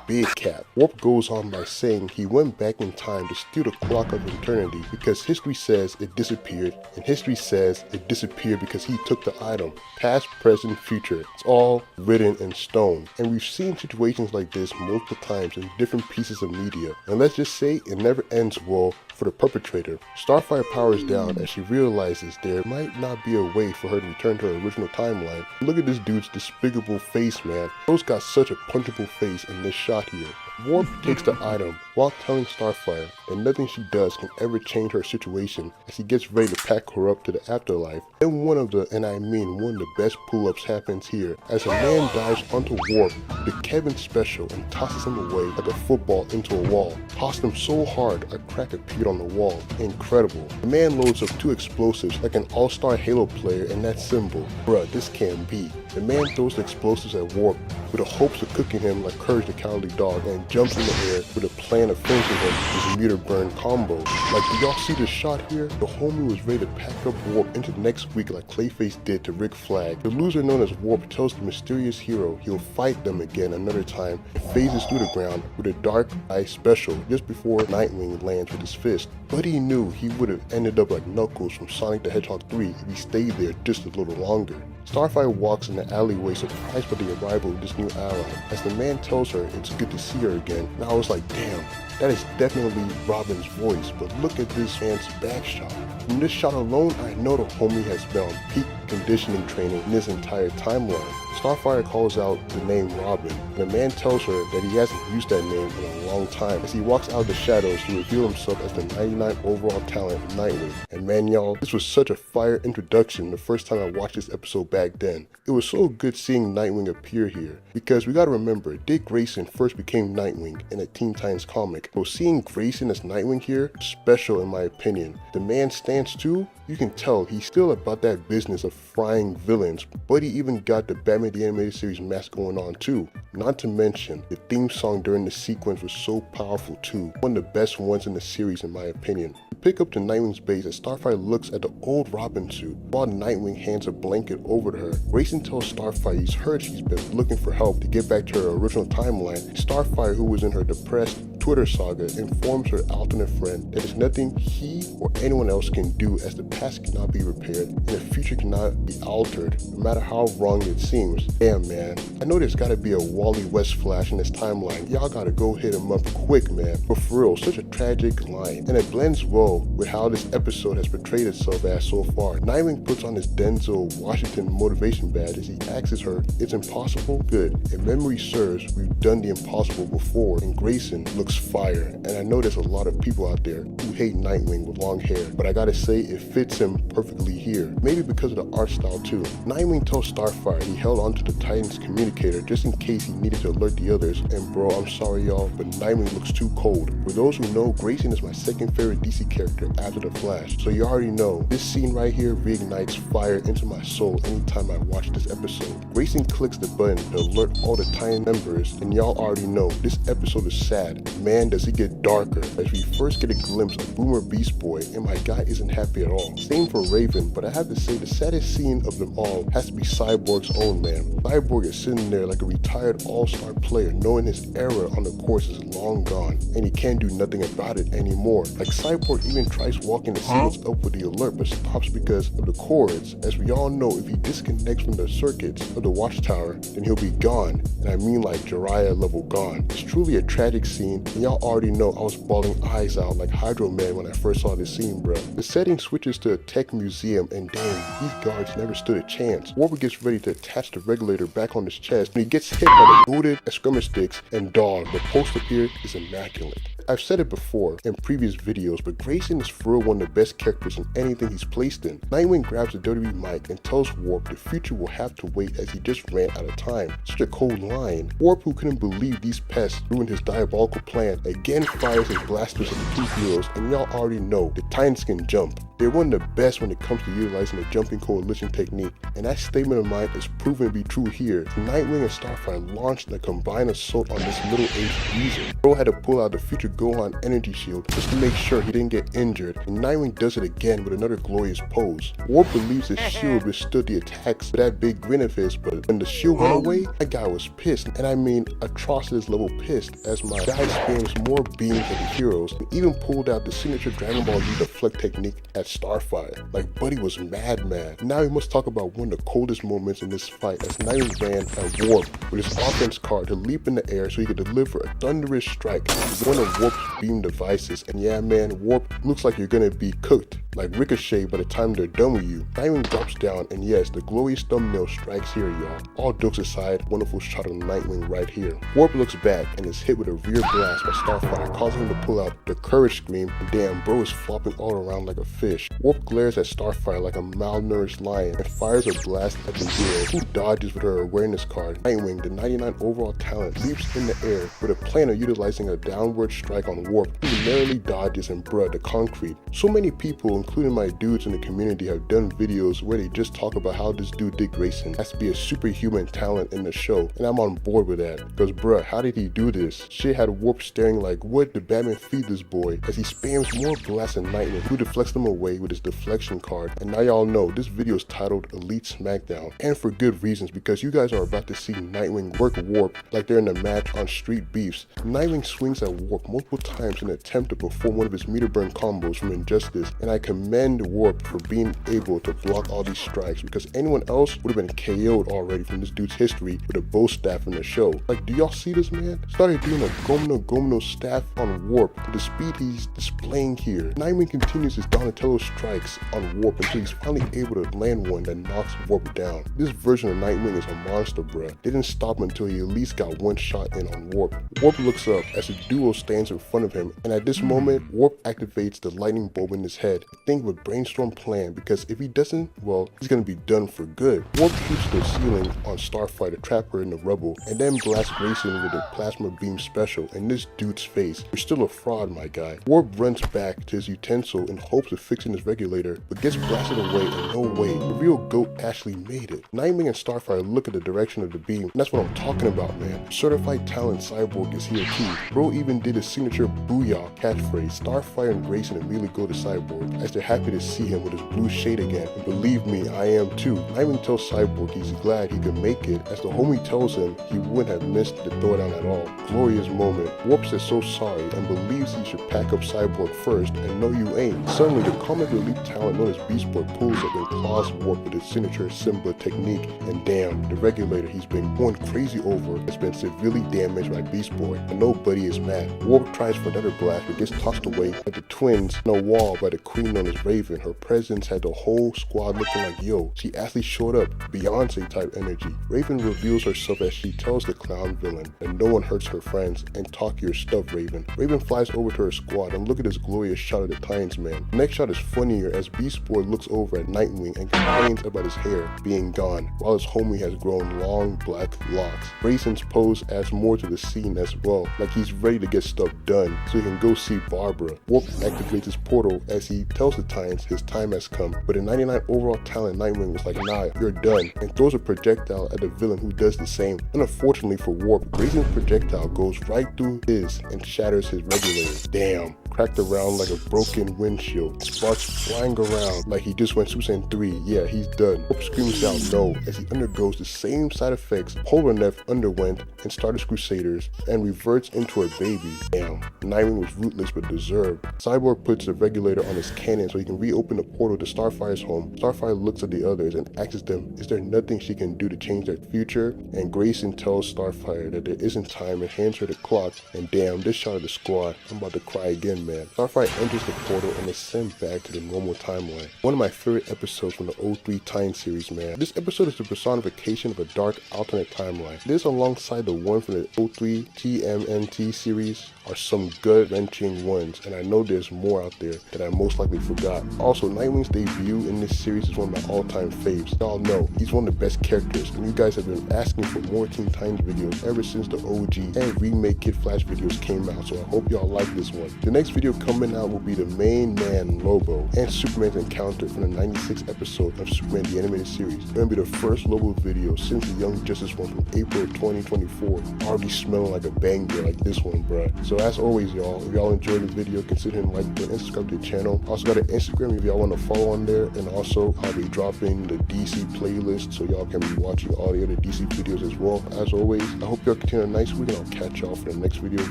big cap. Warp goes on by saying he went back in time to steal the clock of eternity because history says it disappeared and history says it disappeared because he took the item. Past, present, future. It's all written in stone. And we've seen situations like this multiple times in different pieces of media. And let's just say it never ends well for the perpetrator. Starfire powers down as she realizes there might not be a way for her to return to her original timeline. Look at this dude's despicable face, man. Bro's got such a punchable face in this shot here. Warp takes the item while telling Starfire that nothing she does can ever change her situation as he gets ready to pack her up to the afterlife. Then one of the best pull-ups happens here as a man dives onto Warp with a Kevin special and tosses him away like a football into a wall. Tossed him so hard a crack appeared on the wall. Incredible. The man loads up 2 explosives like an all-star Halo player and that symbol. Bruh, this can't be. The man throws the explosives at Warp with the hopes of cooking him like Courage the Cowardly Dog and jumps in the air with a plan of finishing him with his meter burn combo. Like, do y'all see this shot here? The homie was ready to pack up Warp into the next week like Clayface did to Rick Flag. The loser known as Warp tells the mysterious hero he'll fight them again another time and phases through the ground with a dark eye special just before Nightwing lands with his fist. But he knew he would have ended up like Knuckles from Sonic the Hedgehog 3 if he stayed there just a little longer. Starfire walks in the alleyway surprised by the arrival of this new ally, as the man tells her it's good to see her again, and I was like, damn, that is definitely Robin's voice, but look at this man's back shot. From this shot alone, I know the homie has been on peak conditioning training in his entire timeline. Starfire calls out the name Robin, and the man tells her that he hasn't used that name in a long time. As he walks out of the shadows to reveal himself as the 99 overall talent Nightwing. And man, y'all, this was such a fire introduction the first time I watched this episode back then. It was so good seeing Nightwing appear here, because we gotta remember, Dick Grayson first became Nightwing in a Teen Titans comic, so seeing Grayson as Nightwing here, special in my opinion. The man's stance too, you can tell he's still about that business of frying villains, but he even got the Batman the Animated Series mask going on too. Not to mention, the theme song during the sequence was so powerful too, one of the best ones in the series in my opinion. We pick up to Nightwing's base as Starfire looks at the old Robin suit, while Nightwing hands a blanket over to her. Grayson tells Starfire he's heard she's been looking for help to get back to her original timeline. Starfire, who was in her depressed Twitter saga, informs her alternate friend that there's nothing he or anyone else can do, as the past cannot be repaired and the future cannot be altered, no matter how wrong it seems. Damn, man, I know there's gotta be a Wally West flash in this timeline. Y'all gotta go hit him up quick, man. But for real, such a tragic line, and it blends well with how this episode has portrayed itself as so far. Nightwing puts on his Denzel Washington motivation badge as he asks her, "It's impossible? Good. If memory serves, we've done the impossible before," and Grayson looks fire. And I know there's a lot of people out there who hate Nightwing with long hair, but I gotta say it fits him perfectly here. Maybe because of the art style too. Nightwing tells Starfire he held onto the Titan's communicator just in case he needed to alert the others, and bro, I'm sorry y'all, but Nightwing looks too cold. For those who know, Grayson is my second favorite DC character after the Flash, so you already know this scene right here reignites fire into my soul anytime I watch this episode. Grayson clicks the button to alert all the Titan members, and y'all already know this episode is sad. man does he get darker as we first get a glimpse of Boomer Beast Boy, and my guy isn't happy at all. Same for Raven, but I have to say the saddest scene of them all has to be Cyborg's own, man. Cyborg is sitting there like a retired all-star player knowing his era on the course is long gone and he can't do nothing about it anymore. Like Cyborg even tries walking to see what's up with the alert but stops because of the cords. As we all know, if he disconnects from the circuits of the watchtower, then he'll be gone, and I mean like Jiraiya level gone. It's truly a tragic scene, and y'all already know I was bawling eyes out like Hydro Man when I first saw this scene, bro. The setting switches to a tech museum, and damn, these guards never stood a chance. Warp gets ready to attach the regulator back on his chest, and he gets hit by the booted skirmish sticks and dog. The poster here is immaculate. I've said it before in previous videos, but Grayson is for real one of the best characters in anything he's placed in. Nightwing grabs the WWE mic and tells Warp the future will have to wait as he just ran out of time. Such a cold line. Warp, who couldn't believe these pests ruined his diabolical plan, again fires his blasters at the two heroes, and y'all already know the Titans can jump. They're one of the best when it comes to utilizing the jumping coalition technique, and that statement of mine is proven to be true here. Nightwing and Starfire launched a combined assault on this middle-aged geezer. Bro had to pull out the future Gohan energy shield just to make sure he didn't get injured, and Nightwing does it again with another glorious pose. Warp believes his shield withstood the attacks with that big grin of his, but when the shield went away, that guy was pissed, and I mean atrocities level pissed, as my guy spams more beams at the heroes, and even pulled out the signature Dragon Ball Z deflect technique at Starfire. Like Buddy was mad. Now we must talk about one of the coldest moments in this fight as Nightwing ran at Warp with his offense card to leap in the air so he could deliver a thunderous strike with one of Warp's beam devices, and yeah man, Warp looks like you're gonna be cooked like Ricochet by the time they're done with you. Nightwing drops down, and yes, the glorious thumbnail strikes here, y'all. All jokes aside, wonderful shot of Nightwing right here. Warp looks back and is hit with a rear blast by Starfire, causing him to pull out the courage scream, and damn, bro is flopping all around like a fish. Warp glares at Starfire like a malnourished lion and fires a blast at the hero, who dodges with her awareness card. Nightwing, the 99 overall talent, leaps in the air with a plan of utilizing a downward strike on Warp, who narrowly dodges and bruh the concrete. So many people, including my dudes in the community, have done videos where they just talk about how this dude Dick Grayson has to be a superhuman talent in the show, and I'm on board with that, because bruh, how did he do this? Shit had Warp staring like, what did Batman feed this boy, as he spams more blasts than Nightwing, who deflects them away with his deflection card. And now y'all know this video is titled Elite Smackdown, and for good reasons, because you guys are about to see Nightwing work Warp like they're in a match on Street Beefs. Nightwing swings at Warp multiple times in an attempt to perform one of his meter burn combos from Injustice, and I commend Warp for being able to block all these strikes, because anyone else would have been KO'd already from this dude's history with a bow staff in the show. Like, do y'all see this man? Started doing a Gomno staff on Warp with the speed he's displaying here. Nightwing continues his Donatello strikes on Warp until he's finally able to land one that knocks Warp down. This version of Nightwing is a monster, bruh. They didn't stop until he at least got one shot in on Warp. Warp looks up as the duo stands in front of him, and at this moment, Warp activates the lightning bulb in his head. Think of a brainstorm plan, because if he doesn't, well, he's gonna be done for good. Warp shoots the ceiling on Starfire to trap her in the rubble, and then blasts Grayson with a plasma beam special in this dude's face. You're still a fraud, my guy. Warp runs back to his utensil in hopes of fixing his regulator, but gets blasted away, and no way, the real GOAT actually made it. Nightwing and Starfire look at the direction of the beam, and that's what I'm talking about, man. Certified talent Cyborg is here too. Bro even did his signature booyah catchphrase. Starfire and Grayson immediately go to Cyborg, as they're happy to see him with his blue shade again, and believe me, I am too. Nightwing tells Cyborg he's glad he could make it, as the homie tells him he wouldn't have missed the throwdown at all. Glorious moment. Warp says so sorry and believes he should pack up Cyborg first, and no you ain't. Suddenly, the comic elite talent known as Beast Boy pulls up and claws Warp with his signature Simba technique, and damn, the regulator he's been going crazy over has been severely damaged by Beast Boy, and nobody is mad. Warp tries for another blast but gets tossed away like the twins on a wall by the queen known as Raven. Her presence had the whole squad looking like, yo, she actually showed up. Beyonce type energy. Raven reveals herself as she tells the clown villain that no one hurts her friends, and talk your stuff, Raven. Raven flies over to her squad, and look at this glorious shot of the Titans man. The next shot is funnier as Beast Boy looks over at Nightwing and complains about his hair being gone, while his homie has grown long black locks. Grayson's pose adds more to the scene as well, like he's ready to get stuck done, so he can go see Barbara. Warp activates his portal as he tells the Titans his time has come, but the 99 overall talent Nightwing was like, nah, you're done, and throws a projectile at the villain who does the same. Unfortunately for Warp, Raisin's projectile goes right through his and shatters his regulator. Damn. Cracked around like a broken windshield. Sparks flying around like he just went Super Saiyan 3. Yeah, he's done. Warp screams out no as he undergoes the same side effects Polnareff underwent in Stardust Crusaders and reverts into a baby. Damn, Nightwing was ruthless but deserved. Cyborg puts a regulator on his cannon so he can reopen the portal to Starfire's home. Starfire looks at the others and asks them, is there nothing she can do to change their future? And Grayson tells Starfire that there isn't time and hands her the clock. And damn, this shot of the squad, I'm about to cry again, man. Starfire enters the portal and is sent back to the normal timeline. One of my favorite episodes from the 03 Time series, man. This episode is the personification of a dark alternate timeline. This, alongside the one from the 03 TMNT series, are some gut-wrenching ones, and I know there's more out there that I most likely forgot. Also, Nightwing's debut in this series is one of my all-time faves. Y'all know he's one of the best characters, and you guys have been asking for more Teen Titans videos ever since the OG and remake Kid Flash videos came out, so I hope y'all like this one. The next video coming out will be the main man Lobo and Superman's encounter from the 96th episode of Superman the Animated Series. It's gonna be the first Lobo video since the Young Justice one from April 2024. Already smelling like a banger like this one, bruh. So as always, y'all, if y'all enjoyed the video, consider hitting like button and subscribe to the channel. Also got an Instagram if y'all want to follow on there, and also I'll be dropping the DC playlist so y'all can be watching all the other DC videos as well. As always, I hope y'all continue a nice week, and I'll catch y'all for the next video.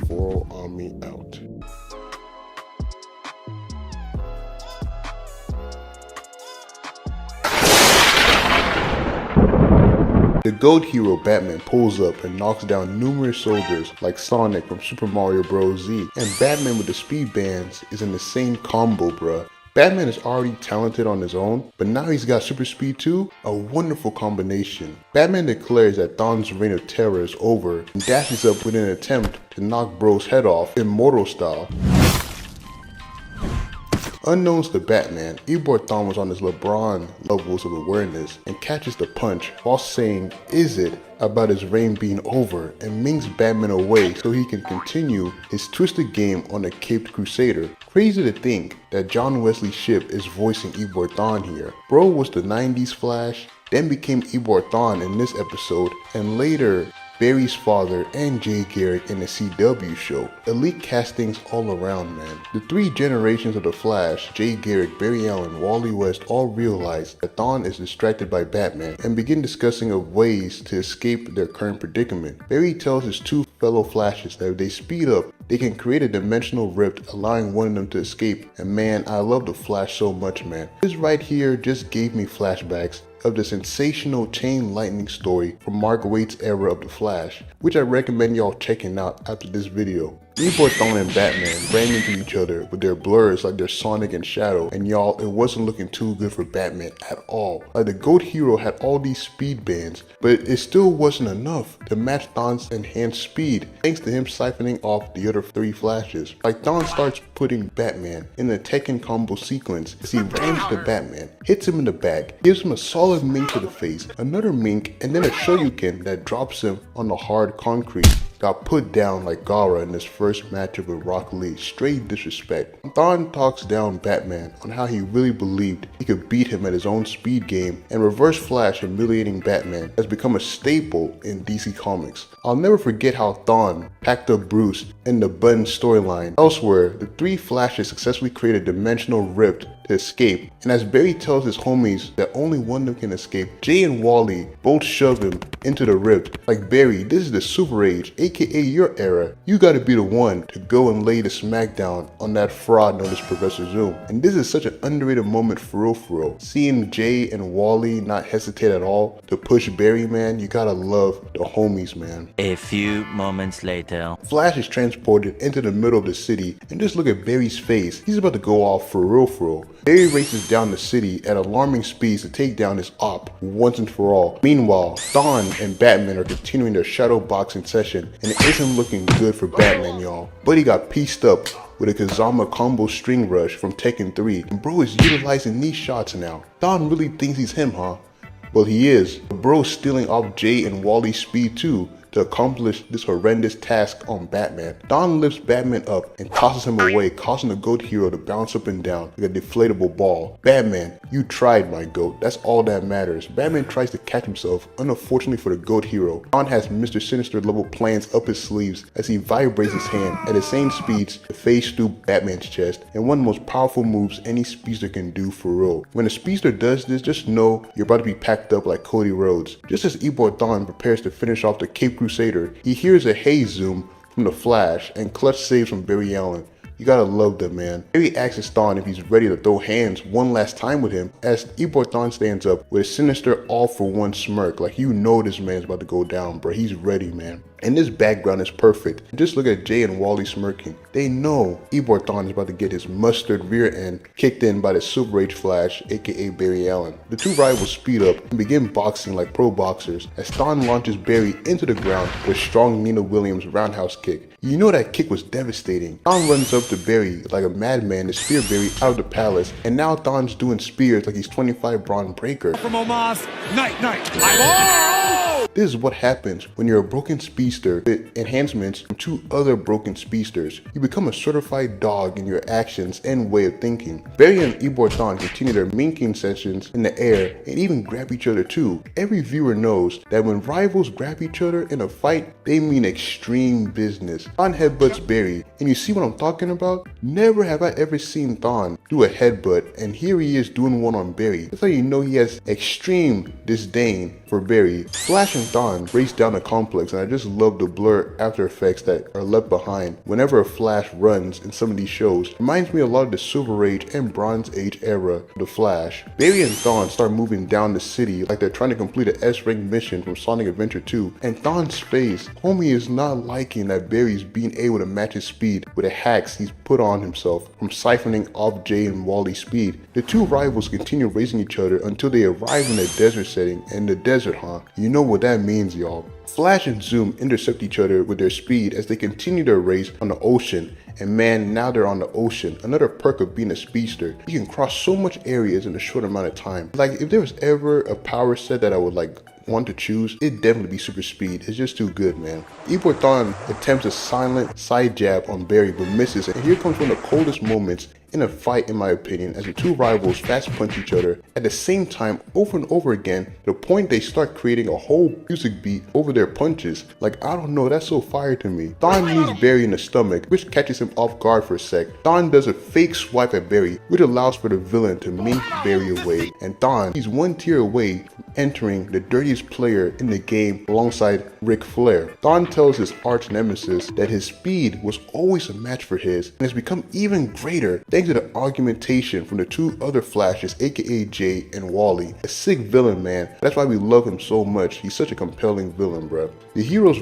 VoroAMI out. The GOAT hero Batman pulls up and knocks down numerous soldiers like Sonic from Super Mario Bros. Z, and Batman with the speed bands is in the same combo, bruh. Batman is already talented on his own, but now he's got super speed too? A wonderful combination. Batman declares that Thawne's reign of terror is over and dashes up with an attempt to knock Bro's head off, immortal style. Unknowns to Batman, Eobard Thawne was on his LeBron levels of awareness and catches the punch while saying, "Is it?" about his reign being over, and minks Batman away so he can continue his twisted game on the Caped Crusader. Crazy to think that John Wesley Shipp is voicing Eobard Thawne here. Bro was the 90s Flash, then became Eobard Thawne in this episode, and later Barry's father and Jay Garrick in the CW show. Elite castings all around, man. The three generations of the Flash, Jay Garrick, Barry Allen, Wally West, all realize that Thawne is distracted by Batman and begin discussing of ways to escape their current predicament. Barry tells his two fellow Flashes that if they speed up, they can create a dimensional rift, allowing one of them to escape. And man, I love the Flash so much, man. This right here just gave me flashbacks of the sensational Chain Lightning story from Mark Waid's era of the Flash, which I recommend y'all checking out after this video. Eobard Thawne and Batman ran into each other with their blurs like their Sonic and Shadow, and y'all, it wasn't looking too good for Batman at all. Like, the GOAT hero had all these speed bands, but it still wasn't enough to match Thawne's enhanced speed, thanks to him siphoning off the other three Flashes. Like, Thawne starts putting Batman in the Tekken combo sequence as he rams the Batman, hits him in the back, gives him a solid mink to the face, another mink, and then a Shoryuken that drops him on the hard concrete. Got put down like Gara in his first matchup with Rock Lee. Straight disrespect. Thawne talks down Batman on how he really believed he could beat him at his own speed game, and Reverse Flash humiliating Batman has become a staple in DC Comics. I'll never forget how Thawne packed up Bruce in the Button storyline. Elsewhere, the three Flashes successfully create a dimensional rift to escape, and as Barry tells his homies that only one of them can escape, Jay and Wally both shove him into the rift. Like, Barry, this is the Super Age, aka your era. You gotta be the one to go and lay the smackdown on that fraud known as Professor Zoom. And this is such an underrated moment for real. Seeing Jay and Wally not hesitate at all to push Barry, man, you gotta love the homies, man. A few moments later. Flash is transported into the middle of the city, and just look at Barry's face. He's about to go off for real. Barry races down the city at alarming speeds to take down his op once and for all. Meanwhile, Thawne and Batman are continuing their shadow boxing session, and it isn't looking good for Batman, y'all. But he got pieced up with a Kazama combo string rush from Tekken 3, and bro is utilizing these shots now. Thawne really thinks he's him, huh? Well, he is. Bro's stealing off Jay and Wally's speed too, to accomplish this horrendous task on Batman. Don lifts Batman up and tosses him away, causing the GOAT hero to bounce up and down like a deflatable ball. Batman, you tried, my GOAT. That's all that matters. Batman tries to catch himself. Unfortunately for the GOAT hero, Don has Mr. Sinister level plans up his sleeves as he vibrates his hand at the same speeds to phase through Batman's chest, and one of the most powerful moves any speedster can do for real. When a speedster does this, just know you're about to be packed up like Cody Rhodes. Just as Ebor Thawne prepares to finish off the Cape Crusader, he hears a haze zoom from the Flash and clutch saves from Barry Allen. You gotta love them, man. Barry asks Thawne if he's ready to throw hands one last time with him as Ebor Thawne stands up with a sinister all-for-one smirk, like you know this man's about to go down, bro. He's ready, man. And this background is perfect. Just look at Jay and Wally smirking. They know Ebor Thawne is about to get his mustard rear end kicked in by the Super H Flash, aka Barry Allen. The two rivals speed up and begin boxing like pro boxers as Thawne launches Barry into the ground with a strong Nina Williams roundhouse kick. You know that kick was devastating. Thawne runs up to Barry like a madman to spear Barry out of the palace, and now Thawne's doing spears like he's 25 Braun Breaker. From Omas, night. This is what happens when you're a broken speedster with enhancements from two other broken speedsters. You become a certified dog in your actions and way of thinking. Barry and Ebor Thawne continue their minking sessions in the air and even grab each other too. Every viewer knows that when rivals grab each other in a fight, they mean extreme business. Thawne headbutts Barry, and you see what I'm talking about? Never have I ever seen Thawne do a headbutt, and here he is doing one on Barry. That's how you know he has extreme disdain for Barry. Flash and Thawne race down the complex, and I just love the blur after effects that are left behind whenever a Flash runs in some of these shows. Reminds me a lot of the Silver Age and Bronze Age era of the Flash. Barry and Thawne start moving down the city like they're trying to complete an S-rank mission from Sonic Adventure 2, and Thawne's face, homie is not liking that Barry's being able to match his speed with the hacks he's put on himself from siphoning off Jay and Wally's speed. The two rivals continue racing each other until they arrive in a desert setting, and the desert, huh? You know what that means, y'all. Flash and Zoom intercept each other with their speed as they continue their race on the ocean, and man, now they're on the ocean. Another perk of being a speedster, you can cross so much areas in a short amount of time. Like, if there was ever a power set that I would want to choose, it'd definitely be super speed. It's just too good, man. Ebor Thawne attempts a silent side jab on Barry but misses, and here comes one of the coldest moments in a fight, in my opinion, as the two rivals fast punch each other at the same time over and over again, to the point they start creating a whole music beat over their punches. Like, I don't know, that's so fire to me. Thawne knees Barry in the stomach, which catches him off guard for a sec. Thawne does a fake swipe at Barry, which allows for the villain to mink Barry away, and Thawne, he's one tier away from entering the dirtiest player in the game alongside Ric Flair. Thawne tells his arch nemesis that his speed was always a match for his, and has become even greater thanks to the argumentation from the two other Flashes, aka Jay and Wally. A sick villain, man. That's why we love him so much. He's such a compelling villain, bruh. The heroes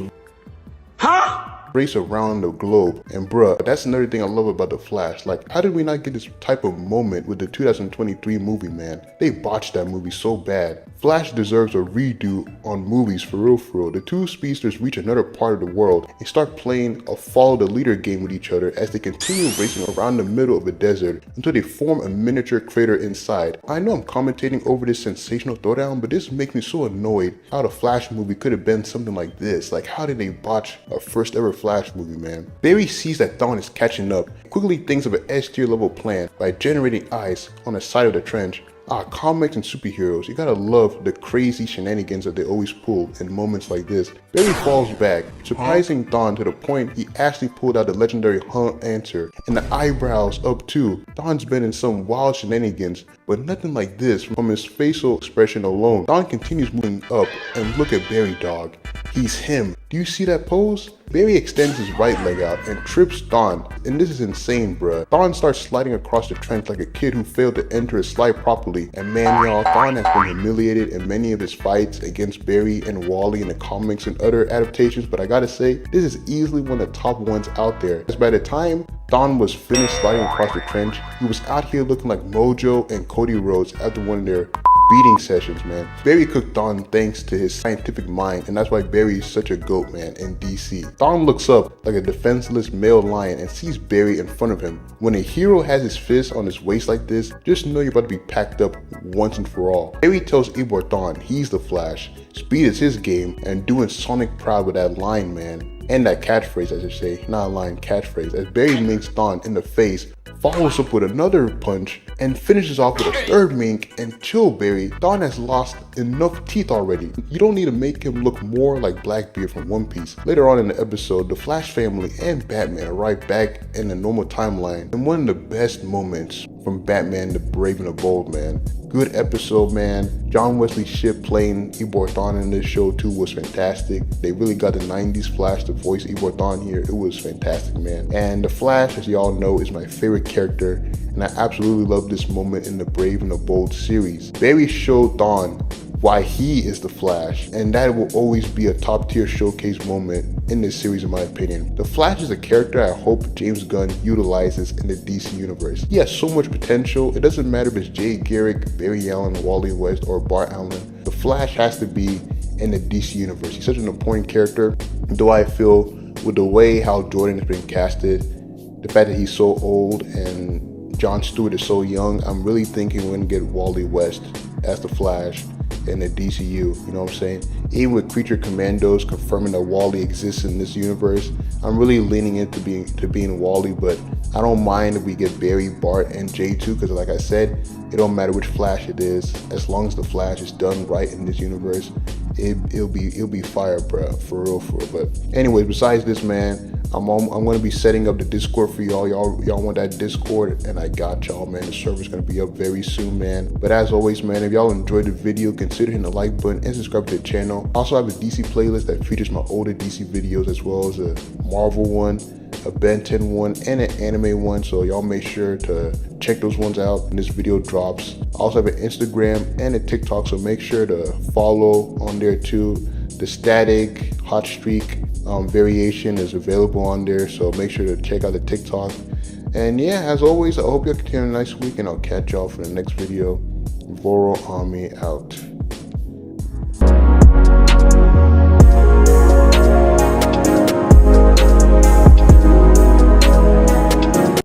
race around the globe, and bruh, that's another thing I love about the Flash. Like, how did we not get this type of moment with the 2023 movie, man? They botched that movie so bad. Flash deserves a redo on movies, for real, for real. The two speedsters reach another part of the world and start playing a follow the leader game with each other as they continue racing around the middle of the desert until they form a miniature crater inside. I know I'm commentating over this sensational throwdown, but this makes me so annoyed how the Flash movie could have been something like this. Like, how did they botch a first ever Flash movie, man? Barry sees that Thawne is catching up, quickly thinks of an S-tier level plan by generating ice on the side of the trench. Comics and superheroes, you gotta love the crazy shenanigans that they always pull in moments like this. Barry falls back, surprising Thawne to the point he actually pulled out the legendary answer, and the eyebrows up too. Thawne's been in some wild shenanigans, but nothing like this from his facial expression alone. Thawne continues moving up, and look at Barry, dog. He's him. Do you see that pose? Barry extends his right leg out and trips Thawne, and this is insane, bruh. Thawne starts sliding across the trench like a kid who failed to enter his slide properly, and man, y'all, Thawne has been humiliated in many of his fights against Barry and Wally in the comics and other adaptations, but I gotta say, this is easily one of the top ones out there, as by the time Thawne was finished sliding across the trench, he was out here looking like Mojo and Cody Rhodes after one of their beating sessions, man. Barry cooked Dawn thanks to his scientific mind, and that's why Barry is such a GOAT, man, in DC. Dawn looks up like a defenseless male lion and sees Barry in front of him. When a hero has his fist on his waist like this, just know you're about to be packed up once and for all. Barry tells Eobard Thawne he's the Flash, speed is his game, and doing Sonic proud with that line, man. And that catchphrase, I should say, not a line, catchphrase, as Barry minks Dawn in the face, follows up with another punch, and finishes off with a third mink. And chill, Barry, Dawn has lost enough teeth already. You don't need to make him look more like Blackbeard from One Piece. Later on in the episode, the Flash family and Batman arrive back in the normal timeline, and one of the best moments from Batman the Brave and the Bold, man. Good episode, man. John Wesley Shipp playing Eobard Thawne in this show too was fantastic. They really got the 90s Flash to voice Eobard Thawne here. It was fantastic, man. And the Flash, as y'all know, is my favorite character, and I absolutely love this moment in the Brave and the Bold series. Barry showed Dawn why he is the Flash, and that will always be a top tier showcase moment in this series in my opinion. The Flash is a character I hope James Gunn utilizes in the DC universe. He has so much potential. It doesn't matter if it's Jay Garrick, Barry Allen, Wally West, or Bart Allen. The Flash has to be in the DC universe. He's such an important character, though I feel with the way how Jordan has been casted, the fact that he's so old and Jon Stewart is so young, I'm really thinking we're gonna get Wally West as the Flash in the DCU, you know what I'm saying? Even with Creature Commandos confirming that Wally exists in this universe, I'm really leaning into being Wally, but I don't mind if we get Barry, Bart, and Jay too, because like I said, it don't matter which Flash it is, as long as the Flash is done right in this universe, it'll be fire, bro, for real. But anyways, besides this, man, I'm gonna be setting up the Discord for y'all. Y'all want that Discord, and I got y'all, man. The server's gonna be up very soon, man. But as always, man, if y'all enjoyed the video, consider hitting the like button and subscribe to the channel. I also have a DC playlist that features my older DC videos, as well as a Marvel one, a Ben 10 one, and an anime one, so y'all make sure to check those ones out when this video drops. I also have an Instagram and a TikTok, so make sure to follow on there too. The Static Hot Streak variation is available on there, so make sure to check out the TikTok. And yeah, as always, I hope y'all continue a nice week, and I'll catch y'all for the next video. VoroAMI out.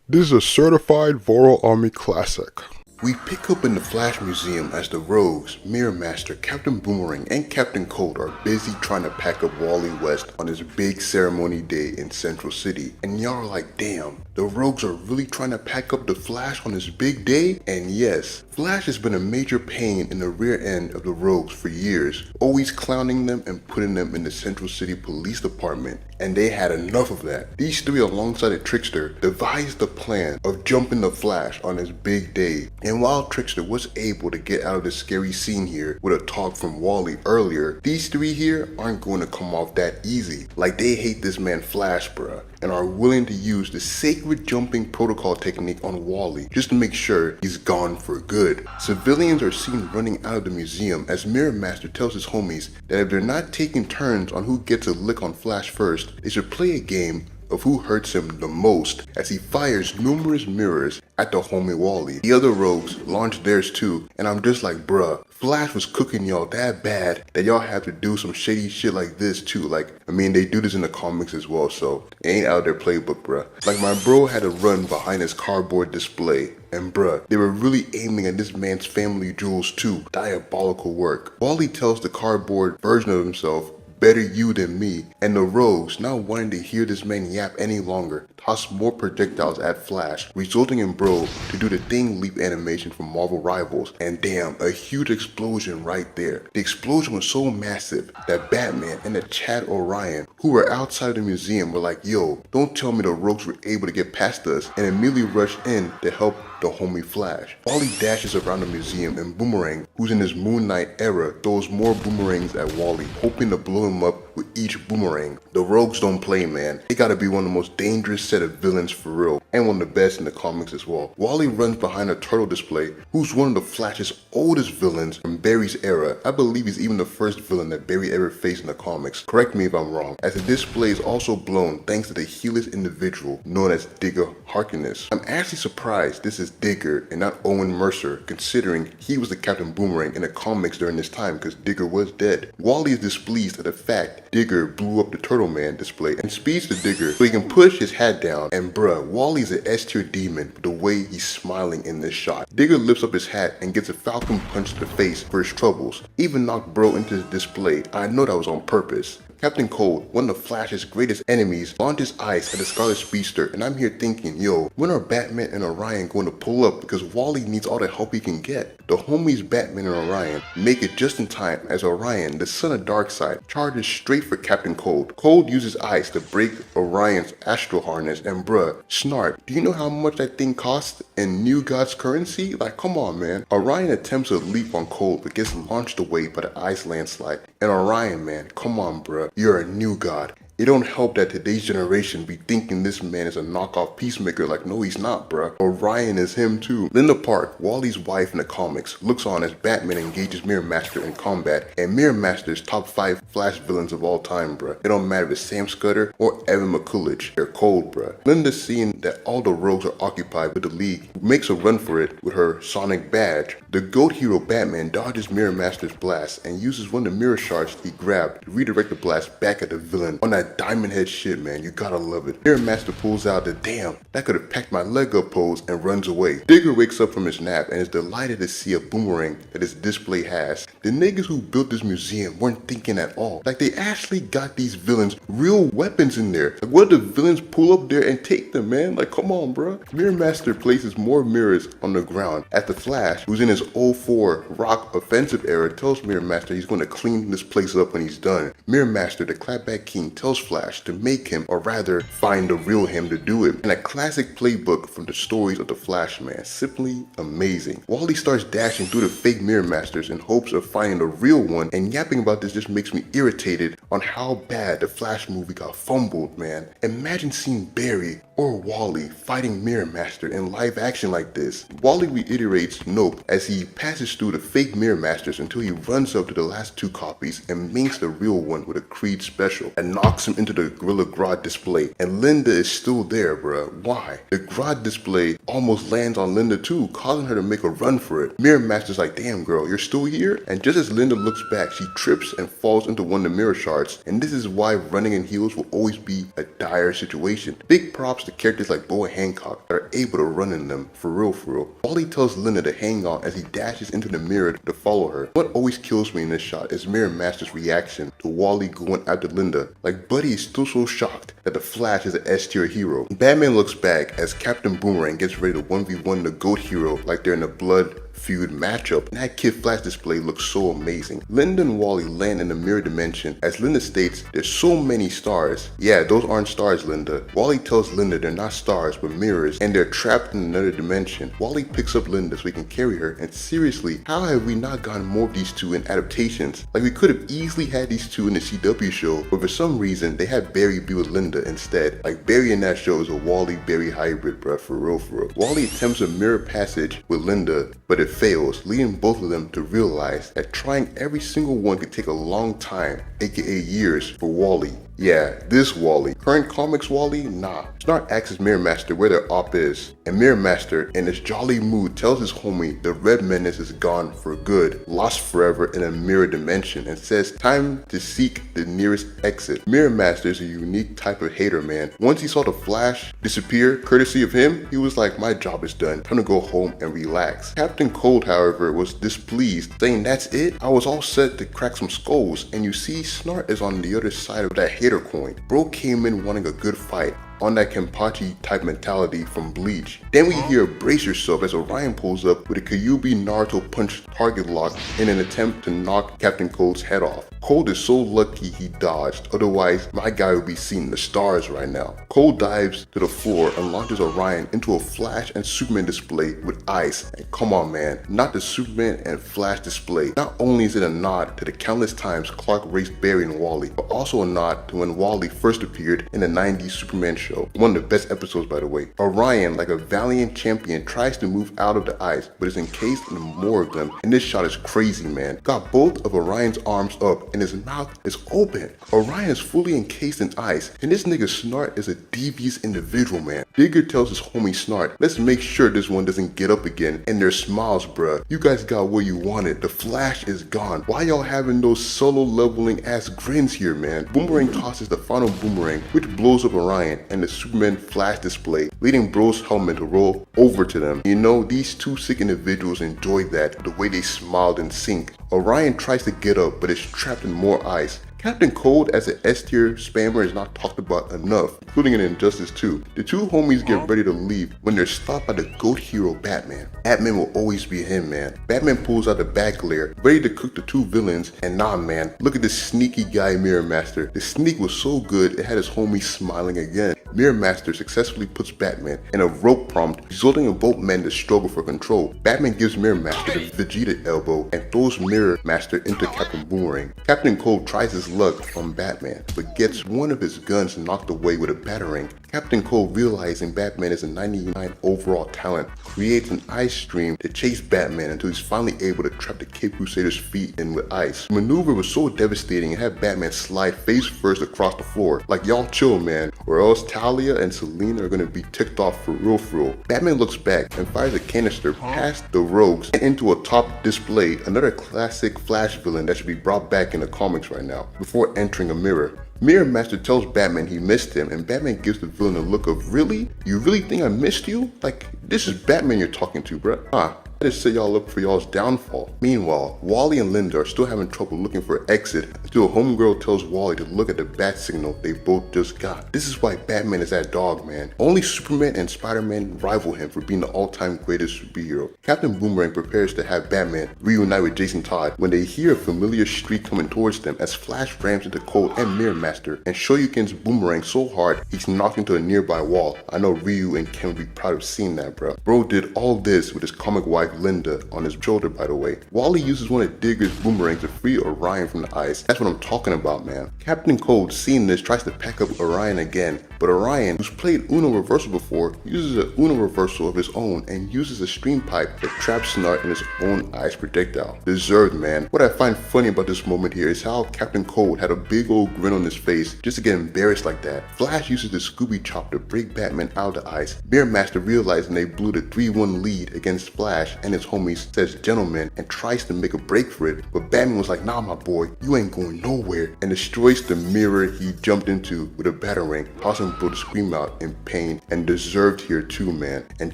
This is a certified VoroAMI classic. We pick up in the Flash Museum as the Rogues, Mirror Master, Captain Boomerang, and Captain Cold are busy trying to pack up Wally West on his big ceremony day in Central City. And y'all are like, damn, the Rogues are really trying to pack up the Flash on his big day? And yes, Flash has been a major pain in the rear end of the Rogues for years, always clowning them and putting them in the Central City Police Department. And they had enough of that. These three, alongside a Trickster, devised the plan of jumping the Flash on his big day. And while Trickster was able to get out of the scary scene here with a talk from Wally earlier, these three here aren't going to come off that easy. Like, they hate this man Flash, bruh, and are willing to use the sacred jumping protocol technique on Wally just to make sure he's gone for good. Civilians are seen running out of the museum as Mirror Master tells his homies that if they're not taking turns on who gets a lick on Flash first, they should play a game of who hurts him the most, as he fires numerous mirrors at the homie Wally. The other Rogues launch theirs too, and I'm just like, bruh, Flash was cooking y'all that bad that y'all have to do some shady shit like this too. Like, I mean, they do this in the comics as well, so it ain't out of their playbook, bruh. Like, my bro had to run behind his cardboard display, and bruh, they were really aiming at this man's family jewels too. Diabolical work. Wally tells the cardboard version of himself, better you than me, and the Rogues, not wanting to hear this man yap any longer, toss more projectiles at Flash, resulting in Bro to do the Thing Leap animation from Marvel Rivals, and damn, a huge explosion right there. The explosion was so massive that Batman and the Chad Orion, who were outside the museum, were like, yo, don't tell me the Rogues were able to get past us, and immediately rushed in to help the homie Flash. Wally dashes around the museum, and Boomerang, who's in his Moon Knight era, throws more boomerangs at Wally, hoping to blow him up with each boomerang. The Rogues don't play, man. They gotta be one of the most dangerous set of villains for real, and one of the best in the comics as well. Wally runs behind a turtle display, who's one of the Flash's oldest villains from Barry's era. I believe he's even the first villain that Barry ever faced in the comics. Correct me if I'm wrong, as the display is also blown thanks to the heeless individual known as Digger Harkness. I'm actually surprised this is Digger and not Owen Mercer, considering he was the Captain Boomerang in the comics during this time because Digger was dead. Wally is displeased at the fact Digger blew up the Turtle Man display and speeds to Digger so he can push his hat down, and bruh, Wally's an S-tier demon the way he's smiling in this shot. Digger lifts up his hat and gets a Falcon punch to the face for his troubles. Even knocked bro into his display. I know that was on purpose. Captain Cold, one of Flash's greatest enemies, launches ice at the Scarlet Speedster, and I'm here thinking, yo, when are Batman and Orion going to pull up because Wally needs all the help he can get? The homies Batman and Orion make it just in time as Orion, the son of Darkseid, charges straight for Captain Cold. Cold uses ice to break Orion's astral harness, and bruh, Snart, do you know how much that thing costs in New God's currency? Like, come on, man. Orion attempts a leap on Cold but gets launched away by the ice landslide. And Orion, man, come on, bruh. You're a new god. It don't help that today's generation be thinking this man is a knockoff Peacemaker. Like, no, he's not, bruh. Orion is him too. Linda Park, Wally's wife in the comics, looks on as Batman engages Mirror Master in combat, and Mirror Master's top 5 Flash villains of all time, bruh. It don't matter if it's Sam Scudder or Evan McCulloch. They're cold, bruh. Linda, seeing that all the rogues are occupied with the League, makes a run for it with her Sonic badge. The GOAT hero Batman dodges Mirror Master's blast and uses one of the mirror shards he grabbed to redirect the blast back at the villain on that diamond head shit, man. You gotta love it. Mirror Master pulls out the damn, that could have packed my leg up pose and runs away. Digger wakes up from his nap and is delighted to see a boomerang that his display has. The niggas who built this museum weren't thinking at all. Like, they actually got these villains real weapons in there. Like, what if the villains pull up there and take them, man? Like, come on, bro. Mirror Master places more mirrors on the ground as the Flash, who's in his 04 Rock offensive era, tells Mirror Master he's going to clean this place up when he's done. Mirror Master, the Clapback King, tells Flash to make him, or rather find the real him to do it. And a classic playbook from the stories of the Flash, man. Simply amazing. Wally starts dashing through the fake Mirror Masters in hopes of finding the real one, and yapping about this just makes me irritated on how bad the Flash movie got fumbled, man. Imagine seeing Barry or Wally fighting Mirror Master in live action like this. Wally reiterates nope as he passes through the fake Mirror Masters until he runs up to the last 2 copies and minks the real one with a Creed special and knocks him into the Gorilla Grodd display. And Linda is still there, bruh. Why? The Grodd display almost lands on Linda too, causing her to make a run for it. Mirror Master's like, damn girl, you're still here? And just as Linda looks back, she trips and falls into one of the mirror shards. And this is why running in heels will always be a dire situation. Big props to characters like Boa Hancock that are able to run in them, for real, for real. Wally tells Linda to hang on as he dashes into the mirror to follow her. What always kills me in this shot is Mirror Master's reaction to Wally going after Linda. Like, buddy is still so shocked that the Flash is an S-tier hero. Batman looks back as Captain Boomerang gets ready to 1v1 the GOAT hero like they're in a blood feud matchup, and that Kid Flash display looks so amazing. Linda and Wally land in the mirror dimension. As Linda states, there's so many stars. Yeah, those aren't stars, Linda. Wally tells Linda they're not stars but mirrors, and they're trapped in another dimension. Wally picks up Linda so he can carry her, and seriously, how have we not gotten more of these two in adaptations? Like, we could have easily had these two in the CW show, but for some reason they had Barry be with Linda instead. Like, Barry in that show is a Wally-Barry hybrid, bruh, for real, for real. Wally attempts a mirror passage with Linda, but it fails, leading both of them to realize that trying every single one could take a long time, aka years, for Wally. Yeah, this Wally. Current comics Wally? Nah. Snart asks Mirror Master where their op is, and Mirror Master, in his jolly mood, tells his homie the Red Menace is gone for good, lost forever in a mirror dimension, and says time to seek the nearest exit. Mirror Master is a unique type of hater, man. Once he saw the Flash disappear, courtesy of him, he was like, my job is done, time to go home and relax. Captain Cold, however, was displeased, saying that's it? I was all set to crack some skulls, and you see Snart is on the other side of that hater coin. Bro came in wanting a good fight, on that Kenpachi type mentality from Bleach. Then we hear brace yourself as Orion pulls up with a Kyuubi Naruto punch target lock in an attempt to knock Captain Cold's head off. Cold is so lucky he dodged, otherwise my guy would be seeing the stars right now. Cold dives to the floor and launches Orion into a Flash and Superman display with ice. And come on, man, not the Superman and Flash display. Not only is it a nod to the countless times Clark raced Barry and Wally, but also a nod to when Wally first appeared in the 90s Superman show show. One of the best episodes, by the way. Orion, like a valiant champion, tries to move out of the ice, but is encased in more of them, and this shot is crazy, man. Got both of Orion's arms up, and his mouth is open. Orion is fully encased in ice, and this nigga Snart is a devious individual, man. Digger tells his homie Snart, let's make sure this one doesn't get up again, and their smiles, bruh. You guys got what you wanted. The Flash is gone. Why y'all having those solo leveling ass grins here, man? Boomerang tosses the final boomerang, which blows up Orion and the Superman Flash display, leading Bro's helmet to roll over to them. You know, these two sick individuals enjoyed that, the way they smiled in sync. Orion tries to get up, but is trapped in more ice. Captain Cold as an S-tier spammer is not talked about enough, including in Injustice 2. The two homies get ready to leave when they're stopped by the GOAT hero Batman. Batman will always be him, man. Batman pulls out the bat glare, ready to cook the two villains, and nah, man, look at this sneaky guy Mirror Master. The sneak was so good it had his homies smiling again. Mirror Master successfully puts Batman in a rope prompt, resulting in both men to struggle for control. Batman gives Mirror Master the Vegeta elbow and throws Mirror Master into Captain Boomerang. Captain Cold tries his luck on Batman, but gets one of his guns knocked away with a batarang. Captain Cold, realizing Batman is a 99 overall talent, creates an ice stream to chase Batman until he's finally able to trap the Cape Crusader's feet in with ice. The maneuver was so devastating it had Batman slide face first across the floor. Like, y'all chill, man, or else Talia and Selina are gonna be ticked off for real for real. Batman looks back and fires a canister past the rogues and into a top display, another classic Flash villain that should be brought back in the comics right now, before entering a mirror. Mirror Master tells Batman he missed him, and Batman gives the villain a look of, really? You really think I missed you? Like, this is Batman you're talking to, bruh. Huh. I just set y'all up for y'all's downfall. Meanwhile, Wally and Linda are still having trouble looking for exit until Homegirl tells Wally to look at the bat signal they both just got. This is why Batman is that dog, man. Only Superman and Spider-Man rival him for being the all-time greatest superhero. Captain Boomerang prepares to have Batman reunite with Jason Todd when they hear a familiar streak coming towards them as Flash rams into Cold and Mirror Master and Shoryuken's Boomerang so hard he's knocked into a nearby wall. I know Ryu and Ken would be proud of seeing that, bro. Bro did all this with his comic wife Linda on his shoulder, by the way. Wally uses one of Digger's boomerangs to free Orion from the ice. That's what I'm talking about, man. Captain Cold, seeing this, tries to pack up Orion again, but Orion, who's played Uno Reversal before, uses a Uno Reversal of his own and uses a stream pipe that traps Snart in his own ice projectile. Deserved, man. What I find funny about this moment here is how Captain Cold had a big old grin on his face just to get embarrassed like that. Flash uses the Scooby Chop to break Batman out of the ice. Mirror Master, realizing they blew the 3-1 lead against Flash and his homies, says gentlemen and tries to make a break for it, but Batman was like, nah my boy, you ain't going nowhere, and destroys the mirror he jumped into with a batarang, causing Bro to scream out in pain, and deserved here too, man. And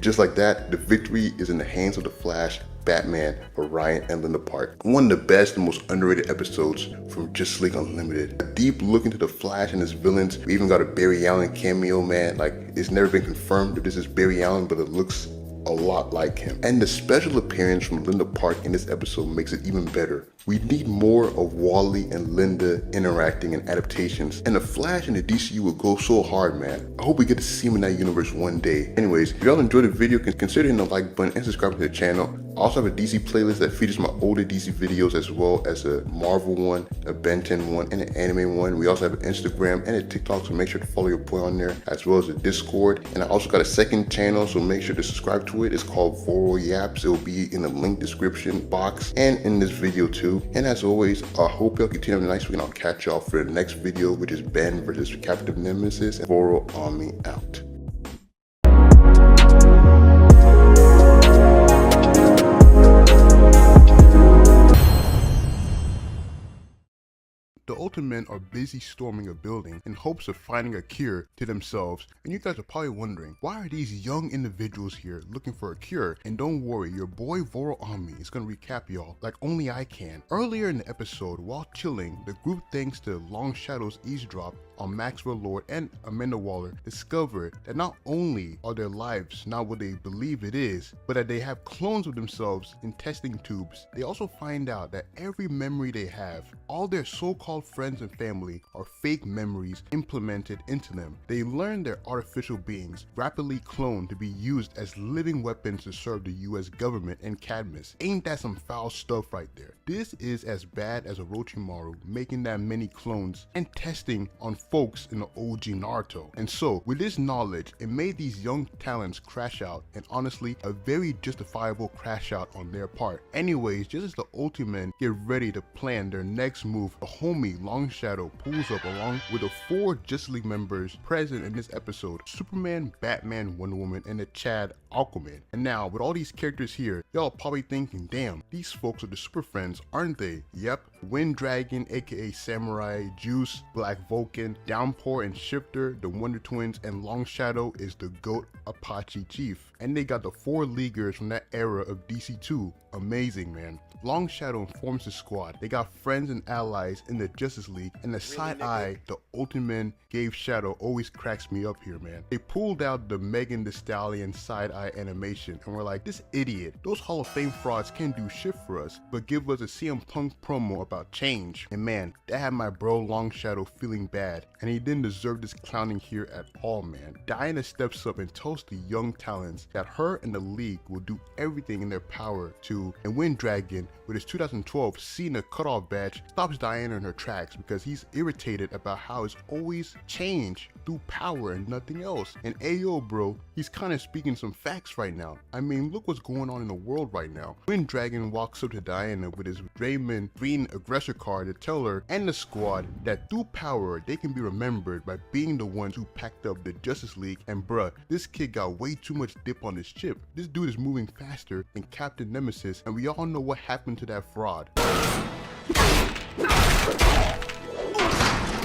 just like that, the victory is in the hands of the Flash, Batman, Orion, and Linda Park. One of the best and most underrated episodes from Justice League Unlimited. A deep look into the Flash and his villains. We even got a Barry Allen cameo, man. Like, it's never been confirmed if this is Barry Allen, but it looks a lot like him. And the special appearance from Linda Park in this episode makes it even better. We need more of Wally and Linda interacting in adaptations, and the Flash and the DCU will go so hard, man. I hope we get to see him in that universe one day. Anyways, if y'all enjoyed the video, consider hitting the like button and subscribing to the channel. I also have a DC playlist that features my older DC videos as well as a Marvel one, a Ben 10 one, and an anime one. We also have an Instagram and a TikTok, so make sure to follow your boy on there, as well as a Discord. And I also got a second channel, so make sure to subscribe to it. It's called VoroAMI. It will be in the link description box and in this video too. And as always, I hope y'all continue having a nice week, and I'll catch y'all for the next video, which is Ben versus Captain Nemesis, and VoroAMI out. The Ultimen are busy storming a building in hopes of finding a cure to themselves, and you guys are probably wondering, why are these young individuals here looking for a cure? And don't worry, your boy VoroAMI is going to recap y'all like only I can. Earlier in the episode, while chilling, the group, thanks to Long Shadow's eavesdrop on Maxwell Lord and Amanda Waller, discovered that not only are their lives not what they believe it is, but that they have clones of themselves in testing tubes. They also find out that every memory they have, all their so-called friends and family, are fake memories implemented into them. They learn they're artificial beings, rapidly cloned to be used as living weapons to serve the US government and Cadmus. Ain't that some foul stuff right there? This is as bad as Orochimaru making that many clones and testing on folks in the OG Naruto. And so, with this knowledge, it made these young talents crash out, and honestly, a very justifiable crash out on their part. Anyways, just as the Ultimen get ready to plan their next move, the homie Long Shadow pulls up along with the 4 Justice League members present in this episode: Superman, Batman, Wonder Woman, and the Chad Aquaman. And now, with all these characters here, y'all probably thinking, damn, these folks are the Super Friends, aren't they? Yep. Wind Dragon, aka Samurai, Juice, Black Vulcan, Downpour and Shifter, the Wonder Twins, and Long Shadow is the GOAT Apache Chief. And they got the 4 Leaguers from that era of DC2. Amazing, man. Long Shadow informs the squad they got friends and allies in the Justice League, and the side eye the Ultimen gave Shadow always cracks me up here, man. They pulled out the Megan Thee Stallion side eye animation and were like, this idiot, those Hall of Fame frauds can't do shit for us, but give us a CM Punk promo about change. And man, that had my bro Long Shadow feeling bad, and he didn't deserve this clowning here at all, man. Diana steps up and tells the young talents that her and the League will do everything in their power to, and Wind Dragon, with his 2012 Cena cutoff badge, stops Diana in her tracks because he's irritated about how it's always change through power and nothing else. And ayo bro, he's kind of speaking some facts right now. I mean, look what's going on in the world right now. Wind Dragon walks up to Diana with his Draymond Green aggressor card to tell her and the squad that through power they can be remembered by being the ones who packed up the Justice League. And bruh, this kid got way too much dip on his chip. This dude is moving faster than Captain Nemesis, and we all know what happened to that fraud.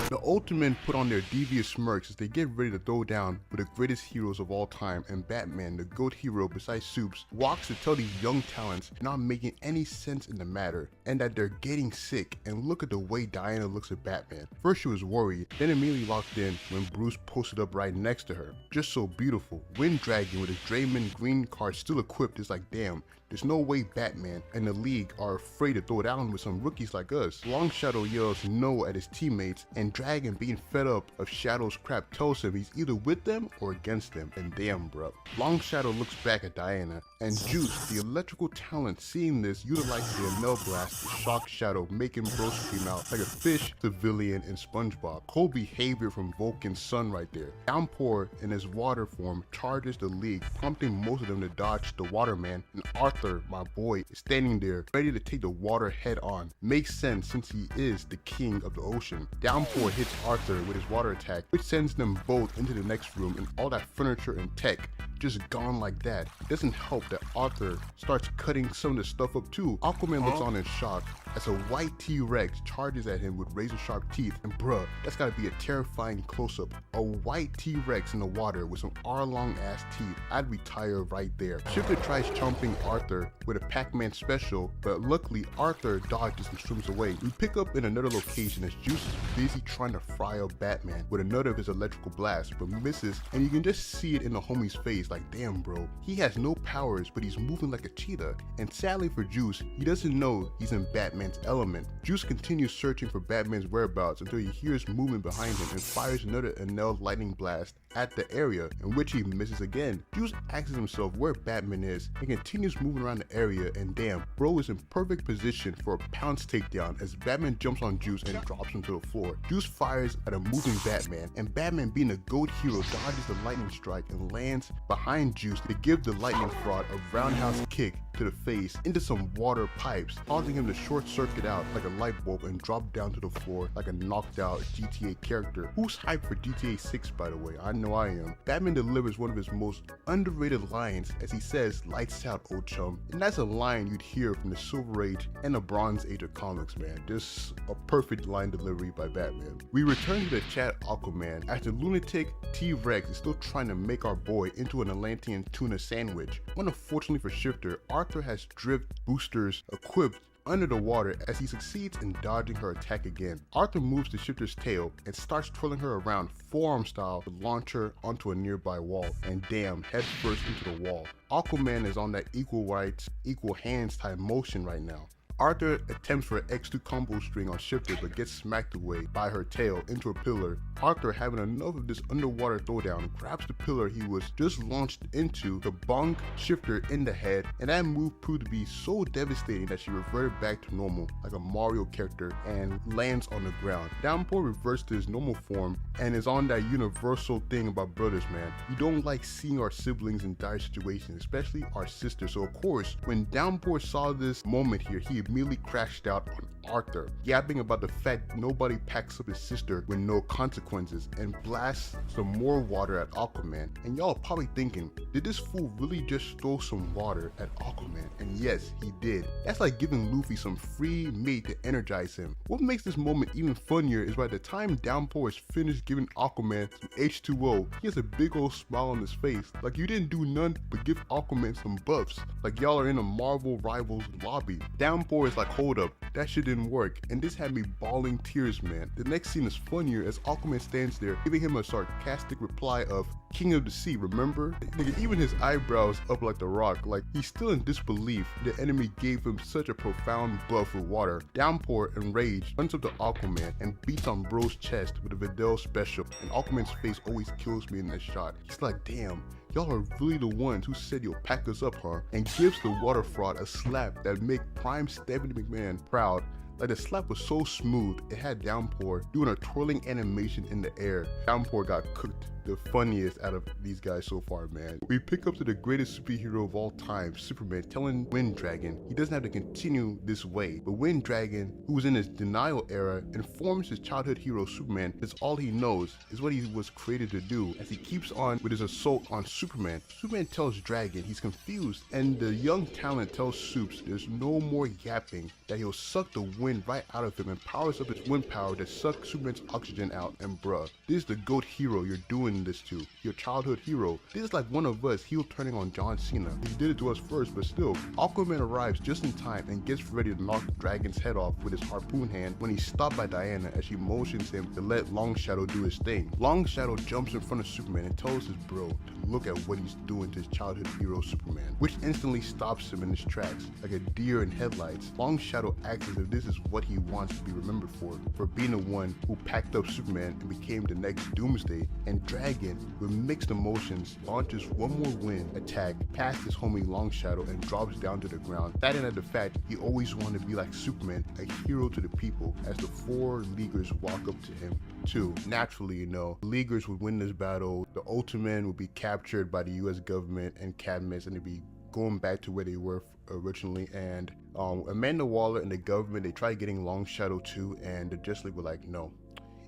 The Ultimen put on their devious smirks as they get ready to throw down with the greatest heroes of all time, and Batman, the GOAT hero besides Supes, walks to tell these young talents not making any sense in the matter and that they're getting sick. And look at the way Diana looks at Batman. First she was worried, then immediately locked in when Bruce posted up right next to her. Just so beautiful. Wind Dragon with his Draymond Green card still equipped is like, damn, there's no way Batman and the League are afraid to throw down with some rookies like us. Long Shadow yells no at his teammates, and Dragon, being fed up of Shadow's crap, tells him he's either with them or against them. And damn bro. Long Shadow looks back at Diana, and Juice, the electrical talent, seeing this, utilizes the ML blast to shock Shadow, making bro scream out like a fish civilian in SpongeBob. Cold behavior from Vulcan's son right there. Downpour in his water form charges the League, prompting most of them to dodge the Waterman, and Arthur, my boy, is standing there ready to take the water head on. Makes sense since he is the king of the ocean. Downpour hits Arthur with his water attack, which sends them both into the next room, and all that furniture and tech just gone like that. It doesn't help that Arthur starts cutting some of the stuff up too. Aquaman looks on in shock as a white T-Rex charges at him with razor sharp teeth, and bruh, that's gotta be a terrifying close-up. A white T-Rex in the water with some R-long ass teeth. I'd retire right there. Shifter tries chomping Arthur with a Pac-Man special, but luckily Arthur dodges and swims away. We pick up in another location as Juice is busy trying to fry up Batman with another of his electrical blasts, but misses, and you can just see it in the homie's face like, damn bro, he has no powers, but he's moving like a cheetah. And sadly for Juice, he doesn't know he's in Batman's element. Juice continues searching for Batman's whereabouts until he hears movement behind him and fires another Enel lightning blast at the area, in which he misses again. Juice asks himself where Batman is and continues moving around the area, and damn, bro is in perfect position for a pounce takedown as Batman jumps on Juice and drops him to the floor. Juice fires at a moving Batman, and Batman, being a GOAT hero, dodges the lightning strike and lands behind Juice to give the lightning fraud a roundhouse kick to the face into some water pipes, causing him to short circuit out like a light bulb and drop down to the floor like a knocked out GTA character. Who's hyped for GTA 6, by the way? I know I am. Batman delivers one of his most underrated lines as he says, "Lights out, old chum." And that's a line you'd hear from the Silver Age and the Bronze Age of comics, man. Just a perfect line delivery by Batman. We return to the chat Aquaman as the lunatic T-Rex is still trying to make our boy into an Atlantean tuna sandwich. Unfortunately for Shifter, Arthur has drift boosters equipped under the water as he succeeds in dodging her attack again. Arthur moves to Shifter's tail and starts twirling her around forearm style to launch her onto a nearby wall, and damn, head first into the wall. Aquaman is on that equal rights, equal hands type motion right now. Arthur attempts for an X2 combo string on Shifter but gets smacked away by her tail into a pillar. Arthur, having enough of this underwater throwdown, grabs the pillar he was just launched into to bonk Shifter in the head, and that move proved to be so devastating that she reverted back to normal like a Mario character and lands on the ground. Downpour reverts to his normal form and is on that universal thing about brothers, man. We don't like seeing our siblings in dire situations, especially our sister. So of course, when Downpour saw this moment here, he immediately crashed out on Arthur, yapping about the fact nobody packs up his sister with no consequences, and blasts some more water at Aquaman. And y'all probably thinking, did this fool really just throw some water at Aquaman? And yes, he did. That's like giving Luffy some free meat to energize him. What makes this moment even funnier is by the time Downpour is finished giving Aquaman some H2O, he has a big old smile on his face, like you didn't do none but give Aquaman some buffs, like y'all are in a Marvel Rivals lobby. Downpour is like, hold up, that shit didn't work, and this had me bawling tears, man. The next scene is funnier as Aquaman stands there giving him a sarcastic reply of King of the Sea, remember? Nigga, even his eyebrows up like The Rock, like he's still in disbelief the enemy gave him such a profound buff with water. Downpour, enraged, runs up to Aquaman and beats on bro's chest with a Videl special, and Aquaman's face always kills me in this shot. He's like, damn, y'all are really the ones who said you'll pack us up, huh? And gives the water fraud a slap that make prime Stephanie McMahon proud. Like the slap was so smooth, it had Downpour doing a twirling animation in the air. Downpour got cooked. The funniest out of these guys so far, man. We pick up to the greatest superhero of all time, Superman, telling Wind Dragon he doesn't have to continue this way. But Wind Dragon, who was in his denial era, informs his childhood hero Superman that's all he knows is what he was created to do. As he keeps on with his assault on Superman, Superman tells Dragon he's confused, and the young talent tells Supes there's no more yapping, that he'll suck the wind right out of him and powers up his wind power to suck Superman's oxygen out. And bruh, this is the GOAT hero you're doing this to, your childhood hero. This is like one of us heel turning on John Cena. He did it to us first, but still, Aquaman arrives just in time and gets ready to knock Dragon's head off with his harpoon hand when he's stopped by Diana as she motions him to let Long Shadow do his thing. Long Shadow jumps in front of Superman and tells his bro to look at what he's doing to his childhood hero Superman, which instantly stops him in his tracks like a deer in headlights. Long Shadow acts as if this is what he wants to be remembered for being the one who packed up Superman and became the next Doomsday. And Dragon, with mixed emotions, launches one more wind attack past his homie Long Shadow and drops down to the ground, adding at the fact he always wanted to be like Superman, a hero to the people, as the four Leaguers walk up to him too. Naturally, you know, the Leaguers would win this battle, the Ultimen would be captured by the US government and Cadmus, and they'd be going back to where they were originally. And Amanda Waller and the government, they tried getting Long Shadow too, and the Justice League were like, no,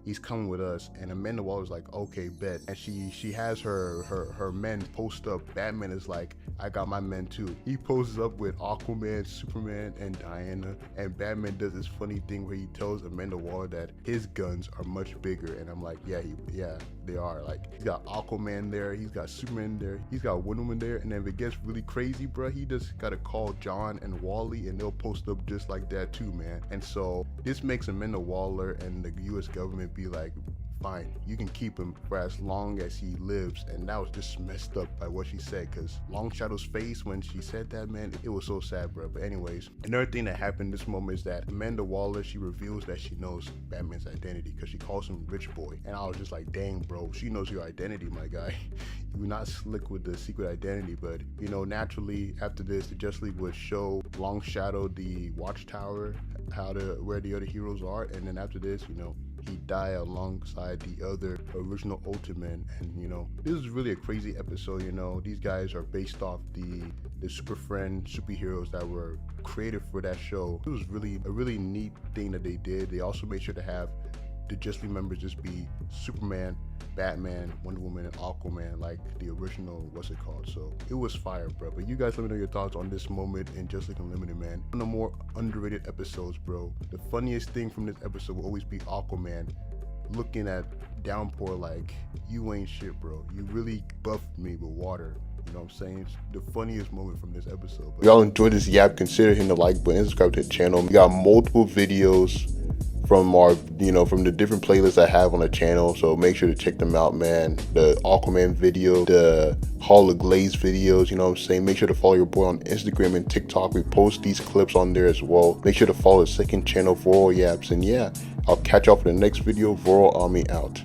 he's coming with us. And Amanda Waller's like, okay, bet. And she has her men post up. Batman is like, I got my men too. He poses up with Aquaman, Superman, and Diana. And Batman does this funny thing where he tells Amanda Waller that his guns are much bigger. And I'm like, yeah, they are. Like, he's got Aquaman there, he's got Superman there, he's got Wonder Woman there. And then if it gets really crazy, bruh, he just gotta call John and Wally, and they'll post up just like that too, man. And so this makes Amanda Waller and the US government be like, fine, you can keep him for as long as he lives. And that was just messed up by what she said, because Long Shadow's face when she said that, man, it was so sad, bro. But anyways, another thing that happened this moment is that Amanda Waller, she reveals that she knows Batman's identity because she calls him Rich Boy. And I was just like, dang, bro, she knows your identity, my guy. You're not slick with the secret identity. But, you know, naturally after this, the Justice League would show Long Shadow the Watchtower, where the other heroes are. And then after this, you know, he died alongside the other original Ultimen. And you know, this is really a crazy episode. You know, these guys are based off the Super Friend superheroes that were created for that show. It was really a really neat thing that they did. They also made sure to have the Justice League members just be Superman, Batman, Wonder Woman, and Aquaman, like the original, what's it called? So it was fire, bro. But you guys let me know your thoughts on this moment in Justice League Unlimited, man. One of the more underrated episodes, bro. The funniest thing from this episode will always be Aquaman looking at Downpour like, you ain't shit, bro. You really buffed me with water. You know what I'm saying? It's the funniest moment from this episode. If y'all enjoyed this yap, consider hitting the like button and subscribe to the channel. We got multiple videos from our, from the different playlists I have on the channel, so make sure to check them out, man. The Aquaman video, the Hall of Glaze videos, you know what I'm saying? Make sure to follow your boy on Instagram and TikTok. We post these clips on there as well. Make sure to follow the second channel, VoroAMI, and yeah, I'll catch y'all for the next video. VoroAMI out.